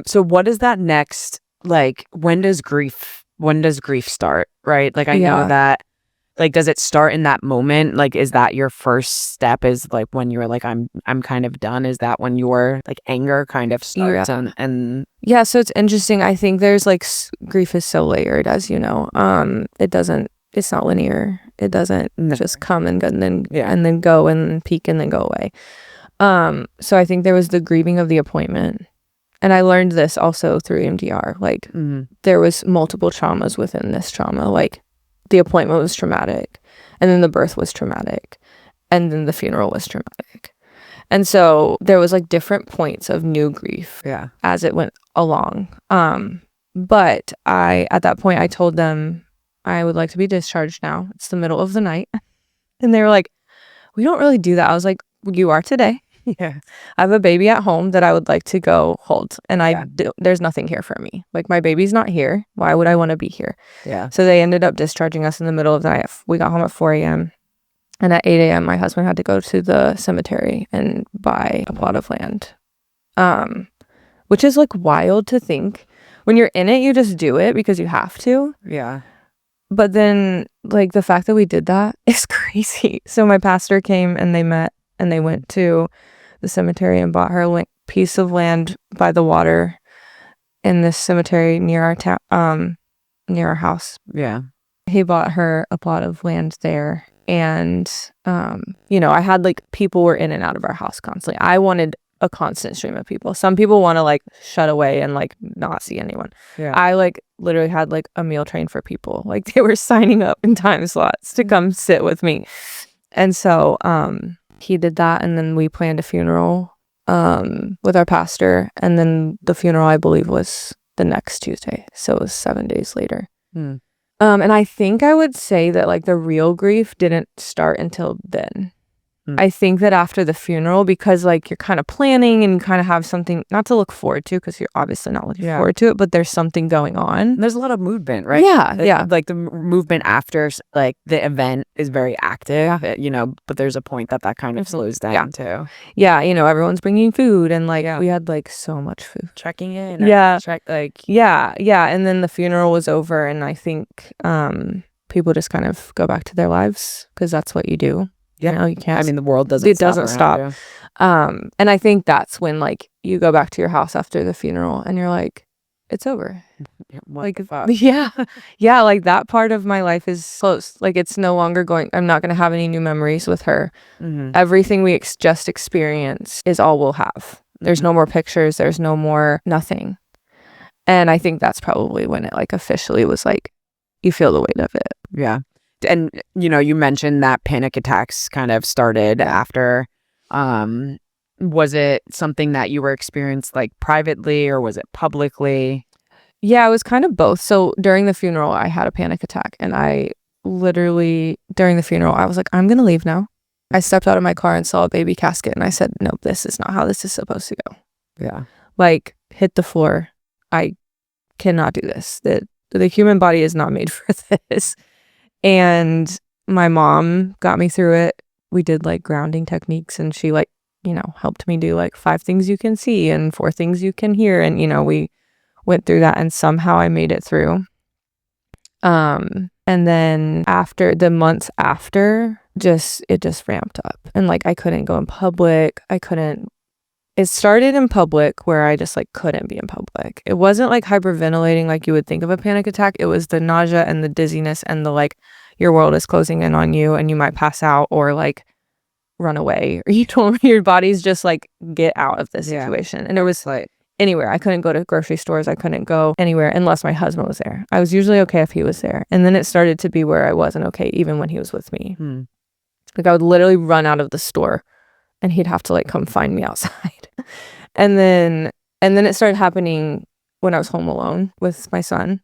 So what is that next? Like, when does grief start? Right? Like, I know that, like, does it start in that moment? Like, is that your first step? Is like when you're like, I'm kind of done? Is that when your like anger kind of starts? And yeah, so it's interesting. I think there's like grief is so layered, as you know. It's not linear. It doesn't just come and go and then go and peak and then go away. So I think there was the grieving of the appointment. And I learned this also through EMDR. Like, there was multiple traumas within this trauma. Like, the appointment was traumatic, and then the birth was traumatic, and then the funeral was traumatic. And so there was like different points of new grief as it went along. But at that point, I told them I would like to be discharged now. It's the middle of the night. And they were like, we don't really do that. I was like, you are today. yeah. I have a baby at home that I would like to go hold, and there's nothing here for me. Like, my baby's not here. Why would I want to be here? Yeah. So they ended up discharging us in the middle of the night. We got home at 4 a.m. and at 8 a.m. my husband had to go to the cemetery and buy a plot of land, which is like wild to think. When you're in it, you just do it because you have to. Yeah. But then, like, the fact that we did that is crazy. So my pastor came, and they met, and they went to the cemetery and bought her a piece of land by the water in this cemetery near our town. near our house. Yeah. He bought her a plot of land there. And, I had like people were in and out of our house constantly. I wanted a constant stream of people. Some people want to like shut away and like not see anyone. Yeah. I like literally had like a meal train for people. Like they were signing up in time slots to come sit with me. And so he did that. And then we planned a funeral with our pastor. And then the funeral, I believe, was the next Tuesday. So it was 7 days later. And I think I would say that like the real grief didn't start until then. I think that after the funeral, because like you're kind of planning and you kind of have something not to look forward to, because you're obviously not looking forward to it, but there's something going on. There's a lot of movement, right? Yeah. Like the movement after like the event is very active, but there's a point that kind of slows down too. Yeah, everyone's bringing food and like we had like so much food. Checking in. Yeah. Yeah. And then the funeral was over, and I think people just kind of go back to their lives because that's what you do. Yeah, you can't. I mean, the world doesn't stop. And I think that's when like you go back to your house after the funeral and you're like, it's over. What the fuck? Yeah, like that part of my life is closed. Like it's no longer going. I'm not going to have any new memories with her. Everything we just experienced is all we'll have. There's no more pictures. There's no more nothing. And I think that's probably when it like officially was like, you feel the weight of it. Yeah. And, you mentioned that panic attacks kind of started after. Was it something that you were experienced like privately, or was it publicly? Yeah, it was kind of both. So during the funeral, I had a panic attack, and I literally, during the funeral, I was like, I'm going to leave now. I stepped out of my car and saw a baby casket, and I said, no, this is not how this is supposed to go. Yeah. Like, hit the floor. I cannot do this. The human body is not made for this. And my mom got me through it. We did like grounding techniques, and she like, helped me do like 5 things you can see and 4 things you can hear. And, we went through that, and somehow I made it through. And then after the months after, it just ramped up, and like I couldn't go in public. It started in public where I just like couldn't be in public. It wasn't like hyperventilating like you would think of a panic attack. It was the nausea and the dizziness and the like your world is closing in on you and you might pass out or like run away, or your body's just like get out of this situation. And it was like anywhere. I couldn't go to grocery stores. I couldn't go anywhere unless my husband was there. I was usually okay if he was there. And then it started to be where I wasn't okay even when he was with me. Like I would literally run out of the store and he'd have to like come find me outside. And then it started happening when I was home alone with my son.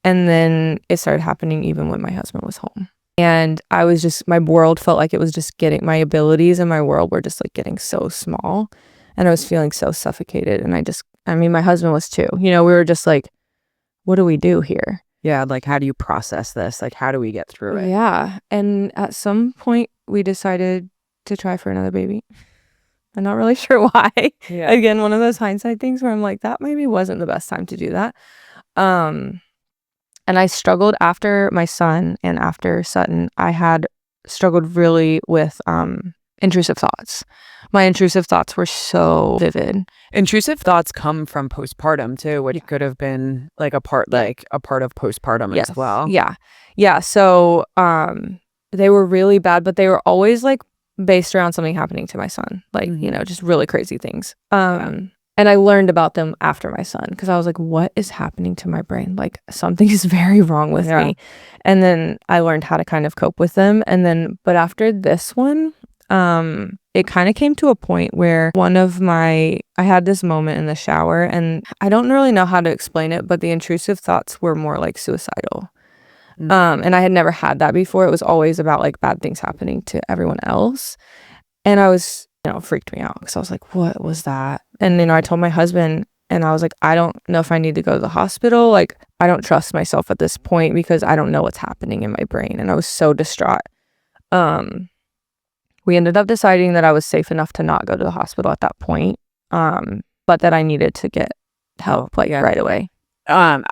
And then it started happening even when my husband was home. And I was just, my world felt like it was just getting, my abilities and my world were just like getting so small. And I was feeling so suffocated. And my husband was too. We were just like, what do we do here? Yeah, like how do you process this? Like how do we get through it? Yeah. And at some point we decided to try for another baby. I'm not really sure why. Yeah. Again, one of those hindsight things where I'm like, that maybe wasn't the best time to do that. And I struggled after my son and after Sutton. I had struggled really with intrusive thoughts. My intrusive thoughts were so vivid. Intrusive thoughts come from postpartum too, which could have been like a part of postpartum as well. Yeah. So they were really bad, but they were always like based around something happening to my son, like just really crazy things. And I learned about them after my son because I was like, what is happening to my brain? Like something is very wrong with me. And then I learned how to kind of cope with them. And then, but after this one, it kind of came to a point where I had this moment in the shower, and I don't really know how to explain it, but the intrusive thoughts were more like suicidal. And I had never had that before. It was always about like bad things happening to everyone else. And I was, freaked me out because I was like, what was that? And, I told my husband, and I was like, I don't know if I need to go to the hospital. Like, I don't trust myself at this point because I don't know what's happening in my brain. And I was so distraught. We ended up deciding that I was safe enough to not go to the hospital at that point. But that I needed to get help right away. I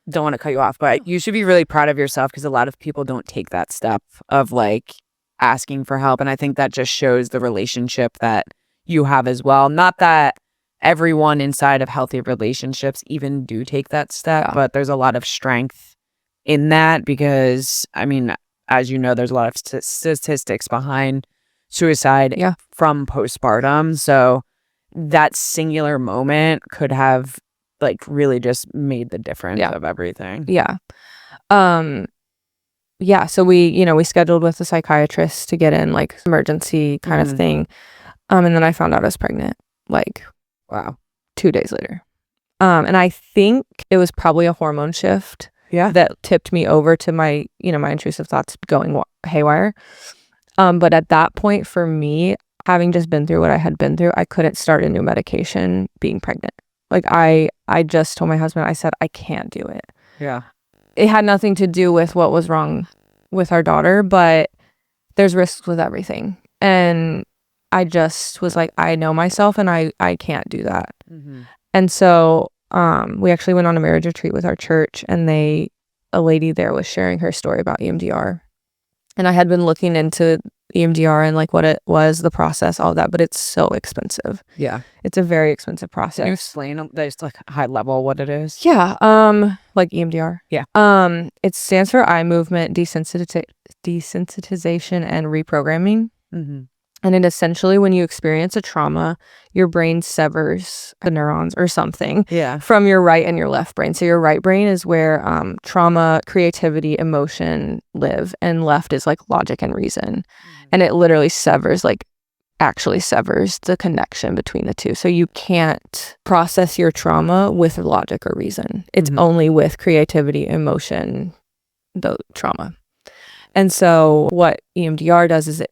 don't want to cut you off, but you should be really proud of yourself because a lot of people don't take that step of like asking for help. And I think that just shows the relationship that you have as well. Not that everyone inside of healthy relationships even do take that step, but there's a lot of strength in that because, I mean, as you know, there's a lot of statistics behind suicide from postpartum. So that singular moment could have like really just made the difference of everything. Yeah. So we scheduled with a psychiatrist to get in like emergency kind of thing. And then I found out I was pregnant like 2 days later. And I think it was probably a hormone shift that tipped me over to my, my intrusive thoughts going haywire. But at that point for me, having just been through what I had been through, I couldn't start a new medication being pregnant. Like I just told my husband, I said, I can't do it. Yeah. It had nothing to do with what was wrong with our daughter, but there's risks with everything. And I just was like, I know myself and I can't do that. And so we actually went on a marriage retreat with our church, and a lady there was sharing her story about EMDR. And I had been looking into EMDR and like what it was, the process, all that, but it's so expensive. Yeah. It's a very expensive process. Can you explain just like high level what it is? Yeah. Like EMDR. Yeah. It stands for eye movement desensitization and reprogramming. And it essentially, when you experience a trauma, your brain severs the neurons or something from your right and your left brain. So your right brain is where trauma, creativity, emotion live, and left is like logic and reason. And it literally actually severs the connection between the two. So you can't process your trauma with logic or reason. It's only with creativity, emotion, the trauma. And so what EMDR does is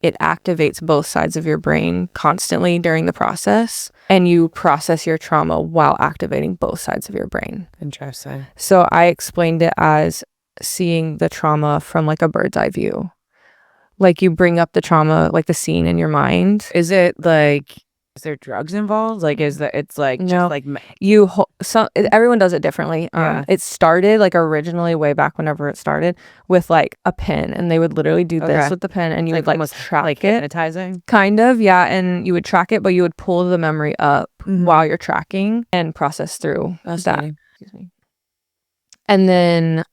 it activates both sides of your brain constantly during the process, and you process your trauma while activating both sides of your brain. Interesting. So I explained it as seeing the trauma from like a bird's eye view. Like you bring up the trauma, like the scene in your mind. Is it like, is there drugs involved? Like, is that it's like just like everyone does it differently. It started like originally way back whenever it started with like a pen, and they would literally do this with the pen, and you would like track like it, hypnotizing, kind of, and you would track it, but you would pull the memory up while you're tracking and process through that. Excuse me. And then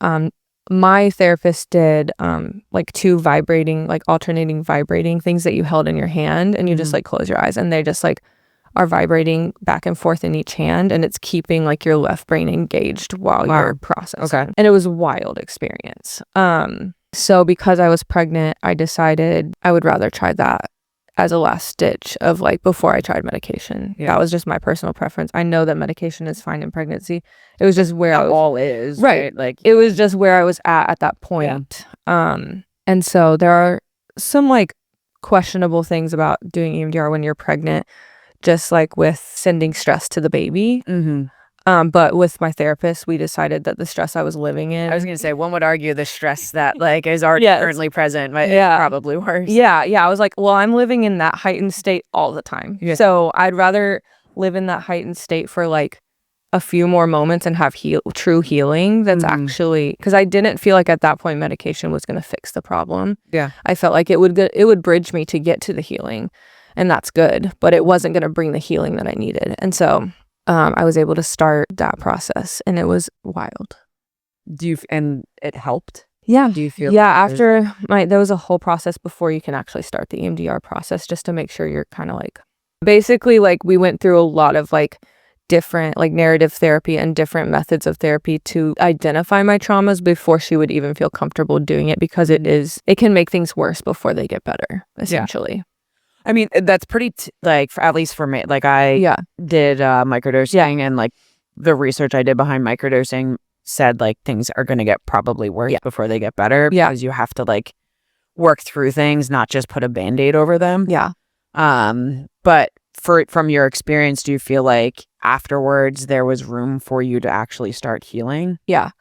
my therapist did like two alternating vibrating things that you held in your hand, and you just like close your eyes, and they just like are vibrating back and forth in each hand, and it's keeping like your left brain engaged while you're processing. And it was a wild experience. So because I was pregnant, I decided I would rather try that as a last stitch of like before I tried medication. That was just my personal preference. I know that medication is fine in pregnancy. It was just where I was, all is right. Like it was just where I was at that point. And so there are some like questionable things about doing EMDR when you're pregnant, just like with sending stress to the baby. But with my therapist, we decided that the stress I was living in. I was going to say, one would argue the stress that like is already currently present, but it's probably worse. Yeah. I was like, well, I'm living in that heightened state all the time. So I'd rather live in that heightened state for like a few more moments and have true healing. That's actually, because I didn't feel like at that point medication was going to fix the problem. I felt like it would bridge me to get to the healing, and that's good, but it wasn't going to bring the healing that I needed. And so I was able to start that process, and it was wild. And it helped? Yeah. Do you feel? Yeah. After there was a whole process before you can actually start the EMDR process, just to make sure you're kind of like, basically like we went through a lot of like different like narrative therapy and different methods of therapy to identify my traumas before she would even feel comfortable doing it, because it can make things worse before they get better, essentially. I mean, that's pretty, at least for me, like I did microdosing, and like the research I did behind microdosing said like things are going to get probably worse before they get better, because you have to like work through things, not just put a Band-Aid over them. But from your experience, do you feel like afterwards there was room for you to actually start healing? Yeah.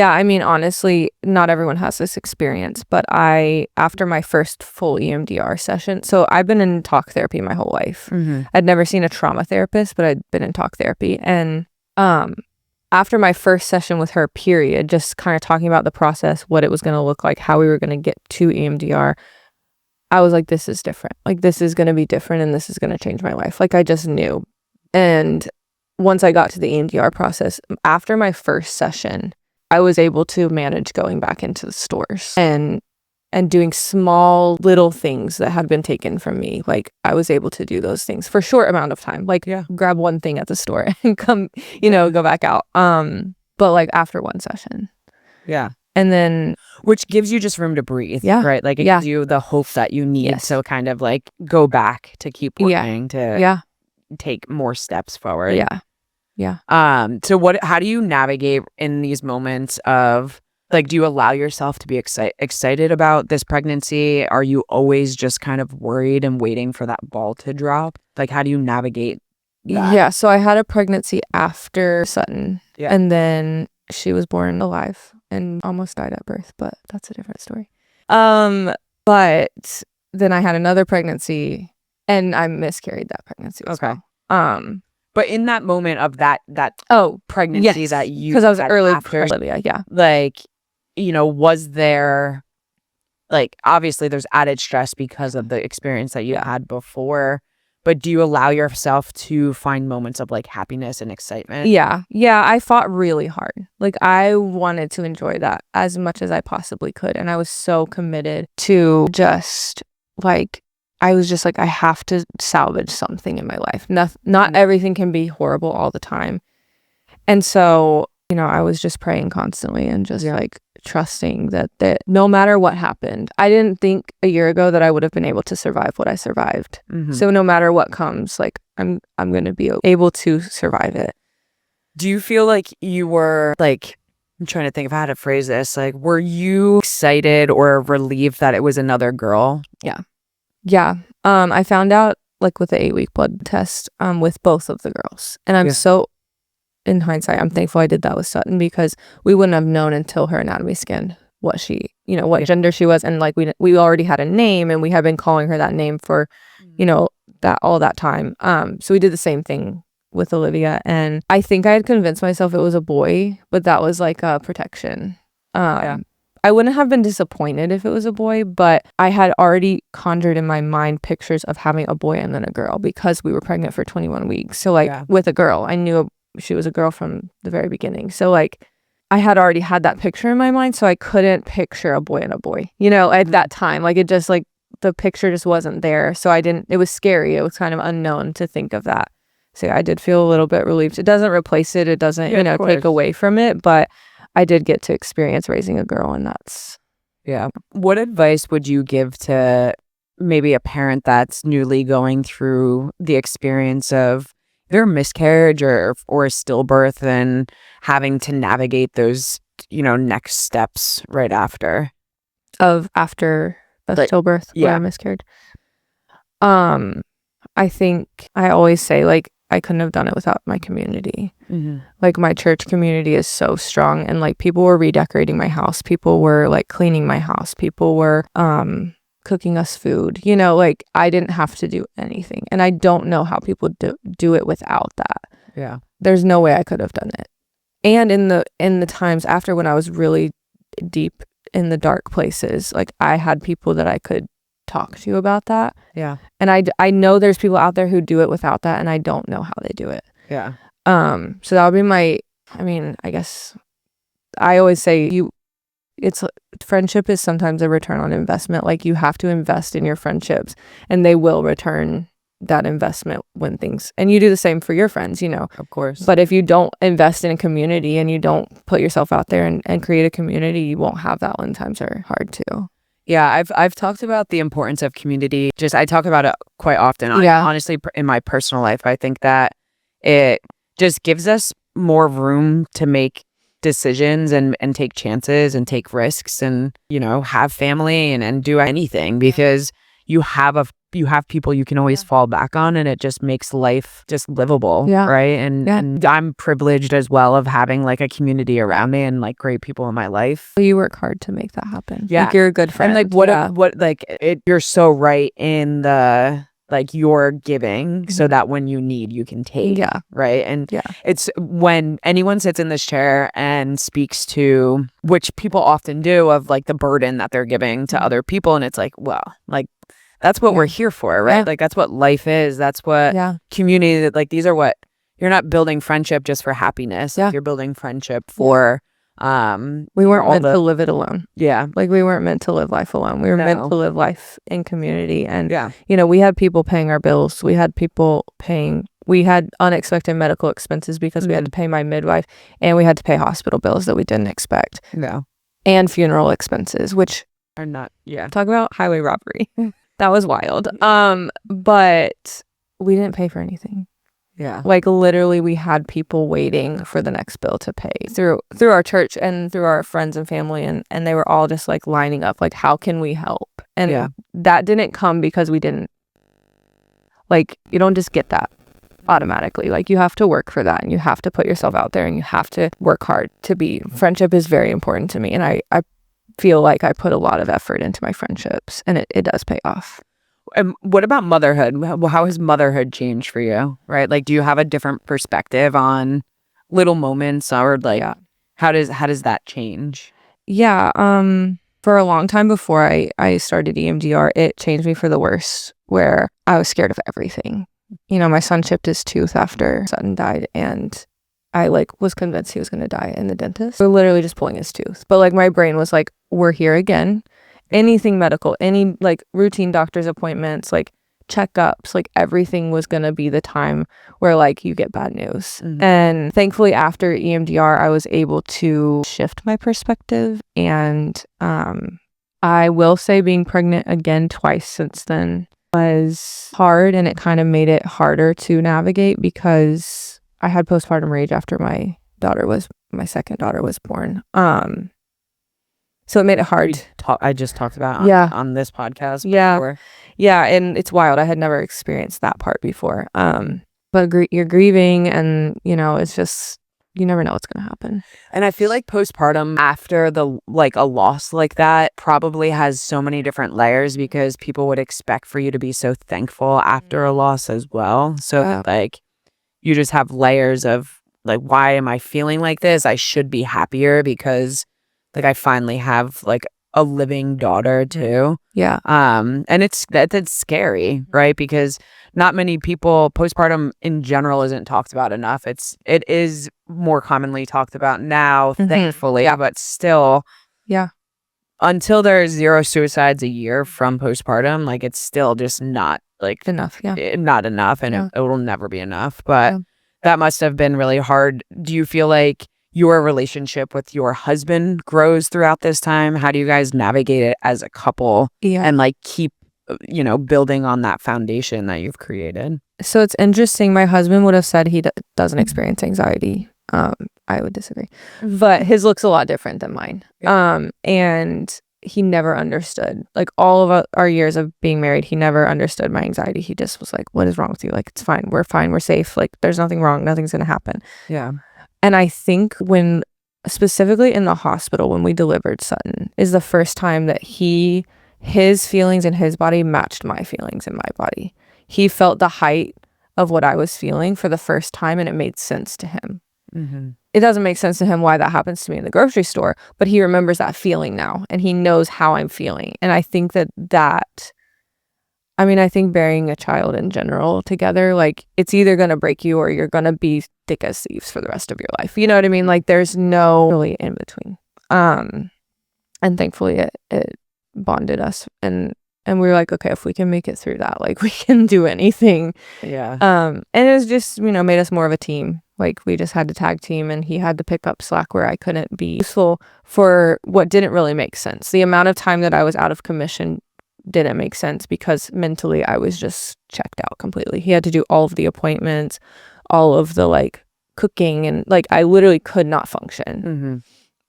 I mean, honestly, not everyone has this experience, but after my first full EMDR session, so I've been in talk therapy my whole life. I'd never seen a trauma therapist, but I'd been in talk therapy. And after my first session with her, period, just kind of talking about the process, what it was going to look like, how we were going to get to EMDR, I was like, this is different. Like, this is going to be different, and this is going to change my life. Like, I just knew And once I got to the EMDR process, after my first session, I was able to manage going back into the stores and doing small little things that had been taken from me. Like I was able to do those things for a short amount of time. Like grab one thing at the store and come, go back out. But like after one session. Yeah. And then which gives you just room to breathe. Yeah. Right. Like it gives you the hope that you need to kind of like go back to keep working to take more steps forward. Yeah. Yeah. So how do you navigate in these moments of like, do you allow yourself to be excited about this pregnancy? Are you always just kind of worried and waiting for that ball to drop? Like, how do you navigate that? Yeah. So I had a pregnancy after Sutton. Yeah. And then she was born alive and almost died at birth, but that's a different story. But then I had another pregnancy and I miscarried that pregnancy as well. But in that moment of that pregnancy that you, because I was early after Olivia, like, was there, like, obviously there's added stress because of the experience that you had before, but do you allow yourself to find moments of like happiness and excitement? Yeah, I fought really hard. Like I wanted to enjoy that as much as I possibly could, and I was so committed to just like, I was just like, I have to salvage something in my life. Not everything can be horrible all the time. And so, I was just praying constantly and just like trusting that no matter what happened, I didn't think a year ago that I would have been able to survive what I survived. So no matter what comes, like I'm going to be able to survive it. Do you feel like you were like, I'm trying to think of how to phrase this, like, were you excited or relieved that it was another girl? Yeah. I found out like with the 8-week blood test with both of the girls. And I'm so, in hindsight, I'm thankful I did that with Sutton because we wouldn't have known until her anatomy scan what she, what gender she was. And like we already had a name and we had been calling her that name for, that all that time. So we did the same thing with Olivia. And I think I had convinced myself it was a boy, but that was like a protection. I wouldn't have been disappointed if it was a boy, but I had already conjured in my mind pictures of having a boy and then a girl because we were pregnant for 21 weeks. So like with a girl, I knew she was a girl from the very beginning. So like I had already had that picture in my mind, so I couldn't picture a boy and a boy, at that time. Like it just like the picture just wasn't there. So it was scary. It was kind of unknown to think of that. So I did feel a little bit relieved. It doesn't replace it. It doesn't, take away from it, but I did get to experience raising a girl, and that's... Yeah. What advice would you give to maybe a parent that's newly going through the experience of their miscarriage or a stillbirth and having to navigate those, next steps right after? After a stillbirth or a miscarriage? I think I always say, like, I couldn't have done it without my community. Like my church community is so strong, and like people were redecorating my house, people were like cleaning my house, people were cooking us food, like I didn't have to do anything, and I don't know how people do it without that. There's no way I could have done it. And in the times after, when I was really deep in the dark places, like I had people that I could talk to about that. And I know there's people out there who do it without that, and I don't know how they do it. So that would be I guess I always say friendship is sometimes a return on investment. Like you have to invest in your friendships and they will return that investment and you do the same for your friends, Of course. But if you don't invest in a community and you don't put yourself out there and create a community, you won't have that when times are hard too. Yeah, I've talked about the importance of community. I talk about it quite often. Honestly, in my personal life, I think that it just gives us more room to make decisions and take chances and take risks and, have family and do anything because you have people you can always fall back on, and it just makes life just livable. Right. And I'm privileged as well of having like a community around me and like great people in my life. You work hard to make that happen. Like you're a good friend. And like you're so right in the like you're giving so that when you need, you can take. Right. And it's when anyone sits in this chair and speaks to, which people often do, of like the burden that they're giving to other people. And it's like, well, like that's what we're here for, right? Yeah. Like that's what life is. That's what community, like these are what, you're not building friendship just for happiness. Yeah. You're building friendship for we weren't meant to live it alone. Yeah. Like we weren't meant to live life alone. We were meant to live life in community. And we had people paying our bills. We had unexpected medical expenses because we had to pay my midwife, and we had to pay hospital bills that we didn't expect. No. And funeral expenses, which are not, talk about highway robbery. That was wild. But we didn't pay for anything. Yeah. Like literally we had people waiting for the next bill to pay through our church and through our friends and family, and they were all just like lining up like, how can we help? And that didn't come because we didn't, like, you don't just get that automatically. Like you have to work for that, and you have to put yourself out there, and you have to work hard to be. Friendship is very important to me, and I feel like I put a lot of effort into my friendships, and it does pay off. And what about motherhood? How has motherhood changed for you? Right? Like, do you have a different perspective on little moments, or like, how does that change? Yeah. For a long time before I started EMDR, it changed me for the worse, where I was scared of everything. My son chipped his tooth after Sutton died, and I was convinced he was going to die in the dentist. We're literally just pulling his tooth. But my brain was like, we're here again. Anything medical, any routine doctor's appointments, checkups, everything was going to be the time where you get bad news. Mm-hmm. And thankfully after EMDR, I was able to shift my perspective. And I will say being pregnant again twice since then was hard, and it kind of made it harder to navigate because I had postpartum rage after my second daughter was born. So it made it hard. I just talked about on this podcast before. Yeah, and it's wild. I had never experienced that part before. But you're grieving, and it's just, you never know what's going to happen. And I feel like postpartum after a loss like that probably has so many different layers, because people would expect for you to be so thankful after a loss as well. So you just have layers of why am I feeling like this? I should be happier because I finally have a living daughter too. Yeah. And that's scary, right? Because not many people, postpartum in general isn't talked about enough. It is more commonly talked about now, thankfully, but still, until there's 0 suicides a year from postpartum, it's still just not enough. Yeah. Not enough, and it will never be enough. But that must have been really hard. Do you feel like your relationship with your husband grows throughout this time? How do you guys navigate it as a couple and keep, building on that foundation that you've created? So it's interesting. My husband would have said he doesn't experience anxiety. I would disagree, but his looks a lot different than mine. And he never understood, all of our years of being married, he never understood my anxiety. He just was like, what is wrong with you? It's fine. We're safe. There's nothing wrong. Nothing's going to happen. Yeah. And I think specifically in the hospital, when we delivered Sutton, is the first time that his feelings in his body matched my feelings in my body. He felt the height of what I was feeling for the first time, and it made sense to him. Mm-hmm. It doesn't make sense to him why that happens to me in the grocery store, but he remembers that feeling now, and he knows how I'm feeling. And I think I think bearing a child in general together, it's either going to break you or you're going to be thick as thieves for the rest of your life. You know what I mean? There's no really in between. And thankfully it bonded us, and we were like, okay, if we can make it through that, we can do anything. Yeah. And it was just, made us more of a team. We just had to tag team, and he had to pick up slack where I couldn't be useful for what didn't really make sense. The amount of time that I was out of commission didn't make sense because mentally I was just checked out completely. He had to do all of the appointments, all of the cooking, and I literally could not function. Mm-hmm.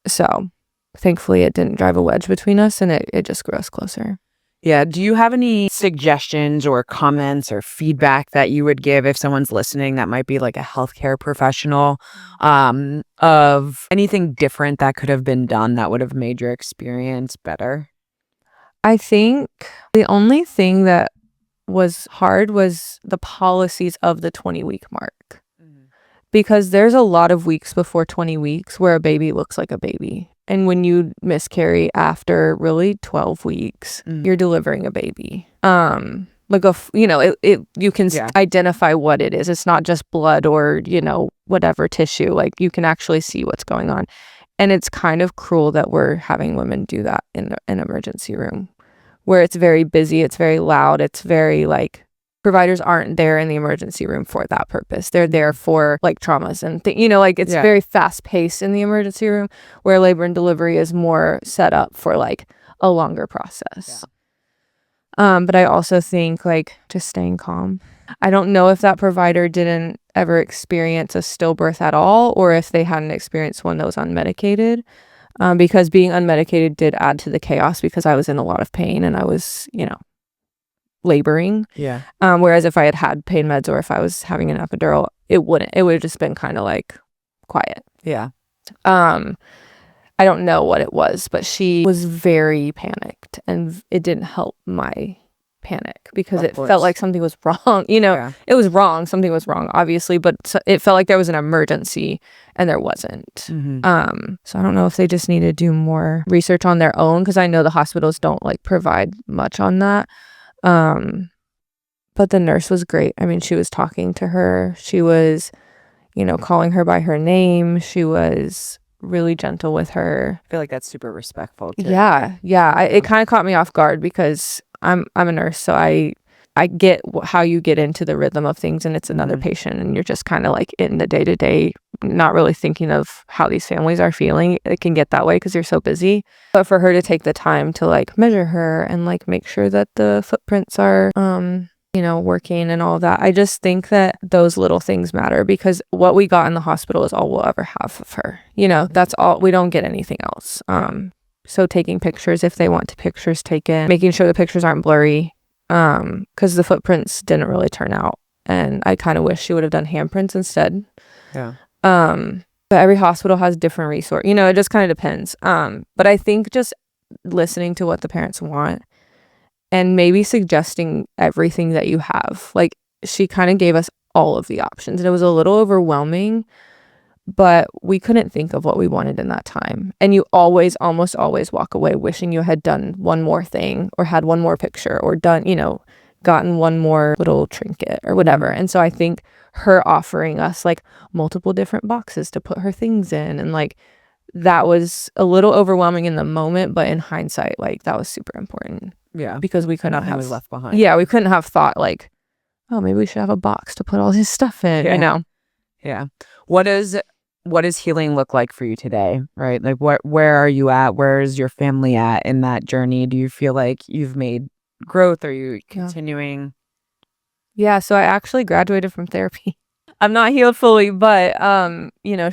So thankfully it didn't drive a wedge between us, and it just grew us closer. Yeah. Do you have any suggestions or comments or feedback that you would give if someone's listening that might be a healthcare professional, of anything different that could have been done that would have made your experience better? I think the only thing that was hard was the policies of the 20-week mark. Mm-hmm. Because there's a lot of weeks before 20 weeks where a baby looks like a baby. And when you miscarry after really 12 weeks, you're delivering a baby. Like you can identify what it is. It's not just blood or, whatever tissue. Like you can actually see what's going on. And it's kind of cruel that we're having women do that in an emergency room where it's very busy, it's very loud, it's very like providers aren't there in the emergency room for that purpose. They're there for like traumas and like it's very fast paced in the emergency room where labor and delivery is more set up for like a longer process. But I also think like just staying calm. I don't know if that provider didn't ever experience a stillbirth at all or if they hadn't experienced one that was unmedicated. Because being unmedicated did add to the chaos because I was in a lot of pain and I was, laboring. Yeah. Whereas if I had had pain meds or if I was having an epidural, it would have just been kind of like quiet. Yeah. I don't know what it was, but she was very panicked and it didn't help my panic because it felt like something was wrong. It was wrong. Something was wrong, obviously, but it felt like there was an emergency and there wasn't. So I don't know if they just need to do more research on their own because I know the hospitals don't like provide much on that. But the nurse was great. I mean, she was talking to her. She was, calling her by her name. She was really gentle with her. I feel like that's super respectful too. Yeah. It kind of caught me off guard because I'm a nurse, so I get how you get into the rhythm of things and it's another patient and you're just kind of like in the day-to-day, not really thinking of how these families are feeling. It can get that way because you're so busy. But for her to take the time to like measure her and like make sure that the footprints are working and all of that, I just think that those little things matter because what we got in the hospital is all we'll ever have of her. That's all. We don't get anything else. So taking pictures if they want pictures taken, making sure the pictures aren't blurry, because the footprints didn't really turn out. And I kind of wish she would have done handprints instead. Yeah. But every hospital has different resource. It just kind of depends. But I think just listening to what the parents want and maybe suggesting everything that you have. Like she kind of gave us all of the options and it was a little overwhelming. But we couldn't think of what we wanted in that time. And you almost always walk away wishing you had done one more thing or had one more picture or done, gotten one more little trinket or whatever. And so I think her offering us like multiple different boxes to put her things in and like that was a little overwhelming in the moment, but in hindsight, like that was super important. Yeah. Because we couldn't have left behind. Yeah, we couldn't have thought like, oh, maybe we should have a box to put all this stuff in, Yeah. What does healing look like for you today, right? Like where are you at? Where is your family at in that journey? Do you feel like you've made growth? Are you continuing? Yeah, so I actually graduated from therapy. I'm not healed fully, but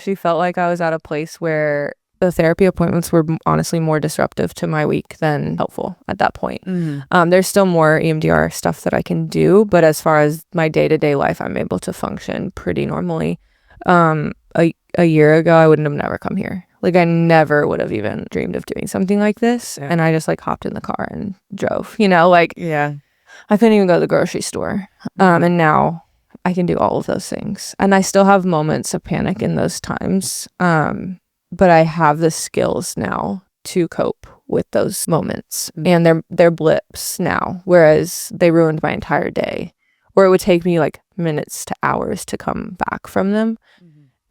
she felt like I was at a place where the therapy appointments were honestly more disruptive to my week than helpful at that point. There's still more EMDR stuff that I can do, but as far as my day-to-day life, I'm able to function pretty normally. A year ago, I wouldn't have never come here. Like I never would have even dreamed of doing something like this. Yeah. And I just like hopped in the car and drove, I couldn't even go to the grocery store. And now I can do all of those things. And I still have moments of panic in those times. But I have the skills now to cope with those moments and they're blips now, whereas they ruined my entire day. Or it would take me like minutes to hours to come back from them.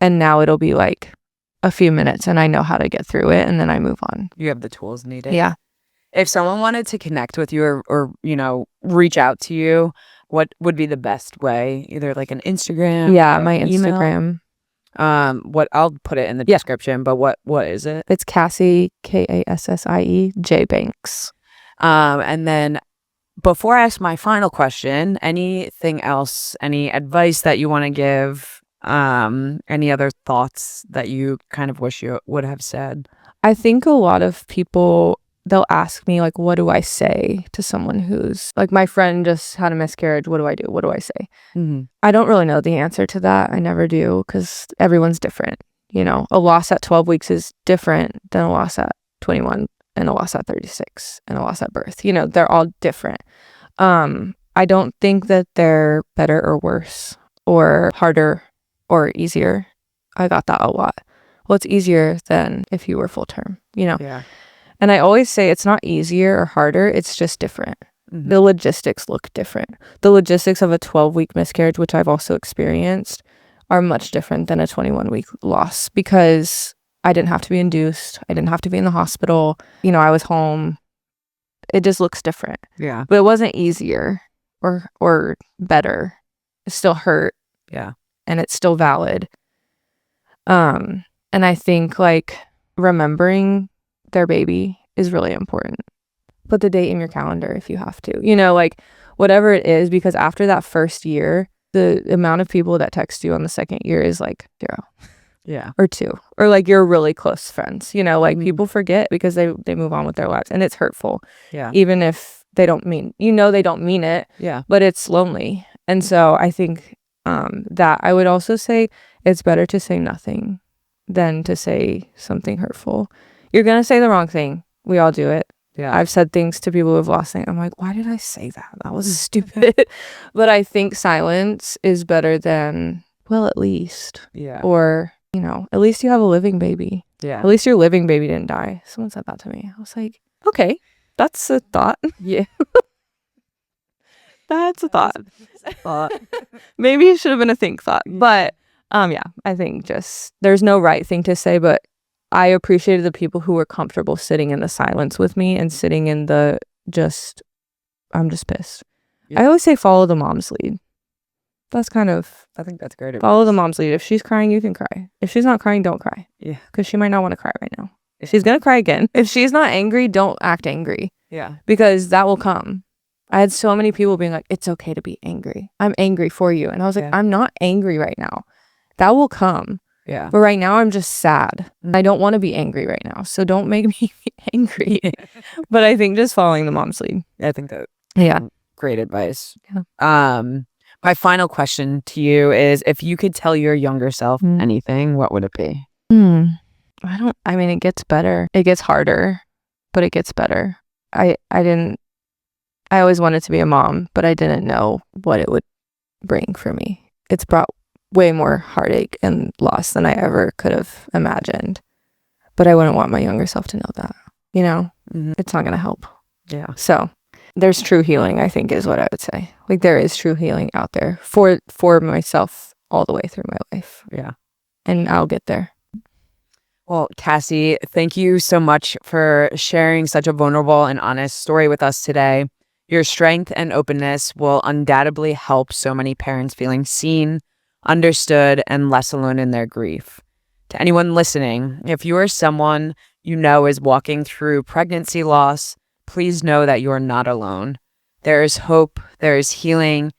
And now it'll be like a few minutes and I know how to get through it and then I move on. You have the tools needed. Yeah. If someone wanted to connect with you or reach out to you, what would be the best way? Either like an Instagram? Yeah, my Instagram. What I'll put it in the description, but what is it? It's Kassie, Kassie J Banks. And then before I ask my final question, anything else, any advice that you want to give? Any other thoughts that you kind of wish you would have said? I think a lot of people, they'll ask me like, what do I say to someone who's like, my friend just had a miscarriage. What do I do? What do I say? I don't really know the answer to that. I never do because everyone's different. A loss at 12 weeks is different than a loss at 21 and a loss at 36 and a loss at birth. They're all different. I don't think that they're better or worse or harder or easier. I got that a lot. well, it's easier than if you were full term, you know? Yeah. And I always say it's not easier or harder. It's just different. Mm-hmm. The logistics look different. The logistics of a 12-week miscarriage, which I've also experienced, are much different than a 21-week loss because I didn't have to be induced. I didn't have to be in the hospital. You know, I was home. It just looks different. Yeah. But it wasn't easier or better. It still hurt. Yeah. And it's still valid. And I think like remembering their baby is really important. Put the date in your calendar if you have to. You know, like whatever it is, because after that first year, the amount of people that text you on the second year is like 0. Yeah. Or 2. Or like you're really close friends. You know, like people forget because they move on with their lives. And it's hurtful. Yeah. Even if they don't mean, you know, they don't mean it. Yeah. But it's lonely. And so I think that I would also say it's better to say nothing than to say something hurtful. You're going to say the wrong thing. We all do it. Yeah. I've said things to people who have lost things. I'm like, why did I say that? That was stupid. But I think silence is better than, well, at least. Yeah. Or, you know, at least you have a living baby. Yeah. At least your living baby didn't die. Someone said that to me. I was like, okay, that's a thought. Yeah. That's a thought. Maybe it should have been a think thought. But yeah, I think just there's no right thing to say, but I appreciated the people who were comfortable sitting in the silence with me and sitting in the I'm just pissed. Yeah. I always say follow the mom's lead. That's kind of, I think that's great. follow the mom's lead. If she's crying, you can cry. If she's not crying, don't cry. Yeah. Because she might not want to cry right now. She's going to cry again. If she's not angry, don't act angry. Yeah. Because that will come. I had so many people being like, it's okay to be angry. I'm angry for you. And I was like, Yeah. I'm not angry right now. That will come. Yeah. But right now I'm just sad. I don't want to be angry right now. So don't make me angry. But I think just following the mom's lead. I think that Yeah. great advice. Yeah. My final question to you is, if you could tell your younger self anything, what would it be? I mean, it gets better. It gets harder, but it gets better. I always wanted to be a mom, but I didn't know what it would bring for me. It's brought way more heartache and loss than I ever could have imagined. But I wouldn't want my younger self to know that, you know? It's not going to help. Yeah. So there's true healing, I think, is what I would say. Like there is true healing out there for myself all the way through my life. Yeah. And I'll get there. Well, Kassie, thank you so much for sharing such a vulnerable and honest story with us today. Your strength and openness will undoubtedly help so many parents feeling seen, understood, and less alone in their grief. To anyone listening, if you are someone you know is walking through pregnancy loss, please know that you are not alone. There is hope, there is healing,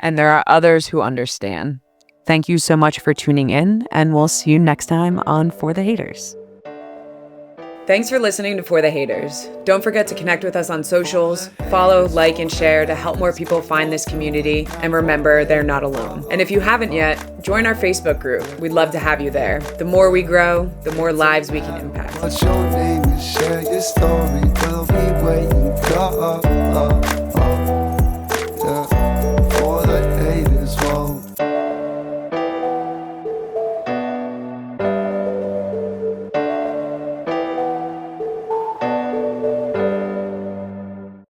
and there are others who understand. Thank you so much for tuning in, and we'll see you next time on For The Hayters. Thanks for listening to For The Hayters. Don't forget to connect with us on socials, follow, like, and share to help more people find this community, and remember, they're not alone. And if you haven't yet, join our Facebook group. We'd love to have you there. The more we grow, the more lives we can impact. What's your name and share your story? We'll be waiting.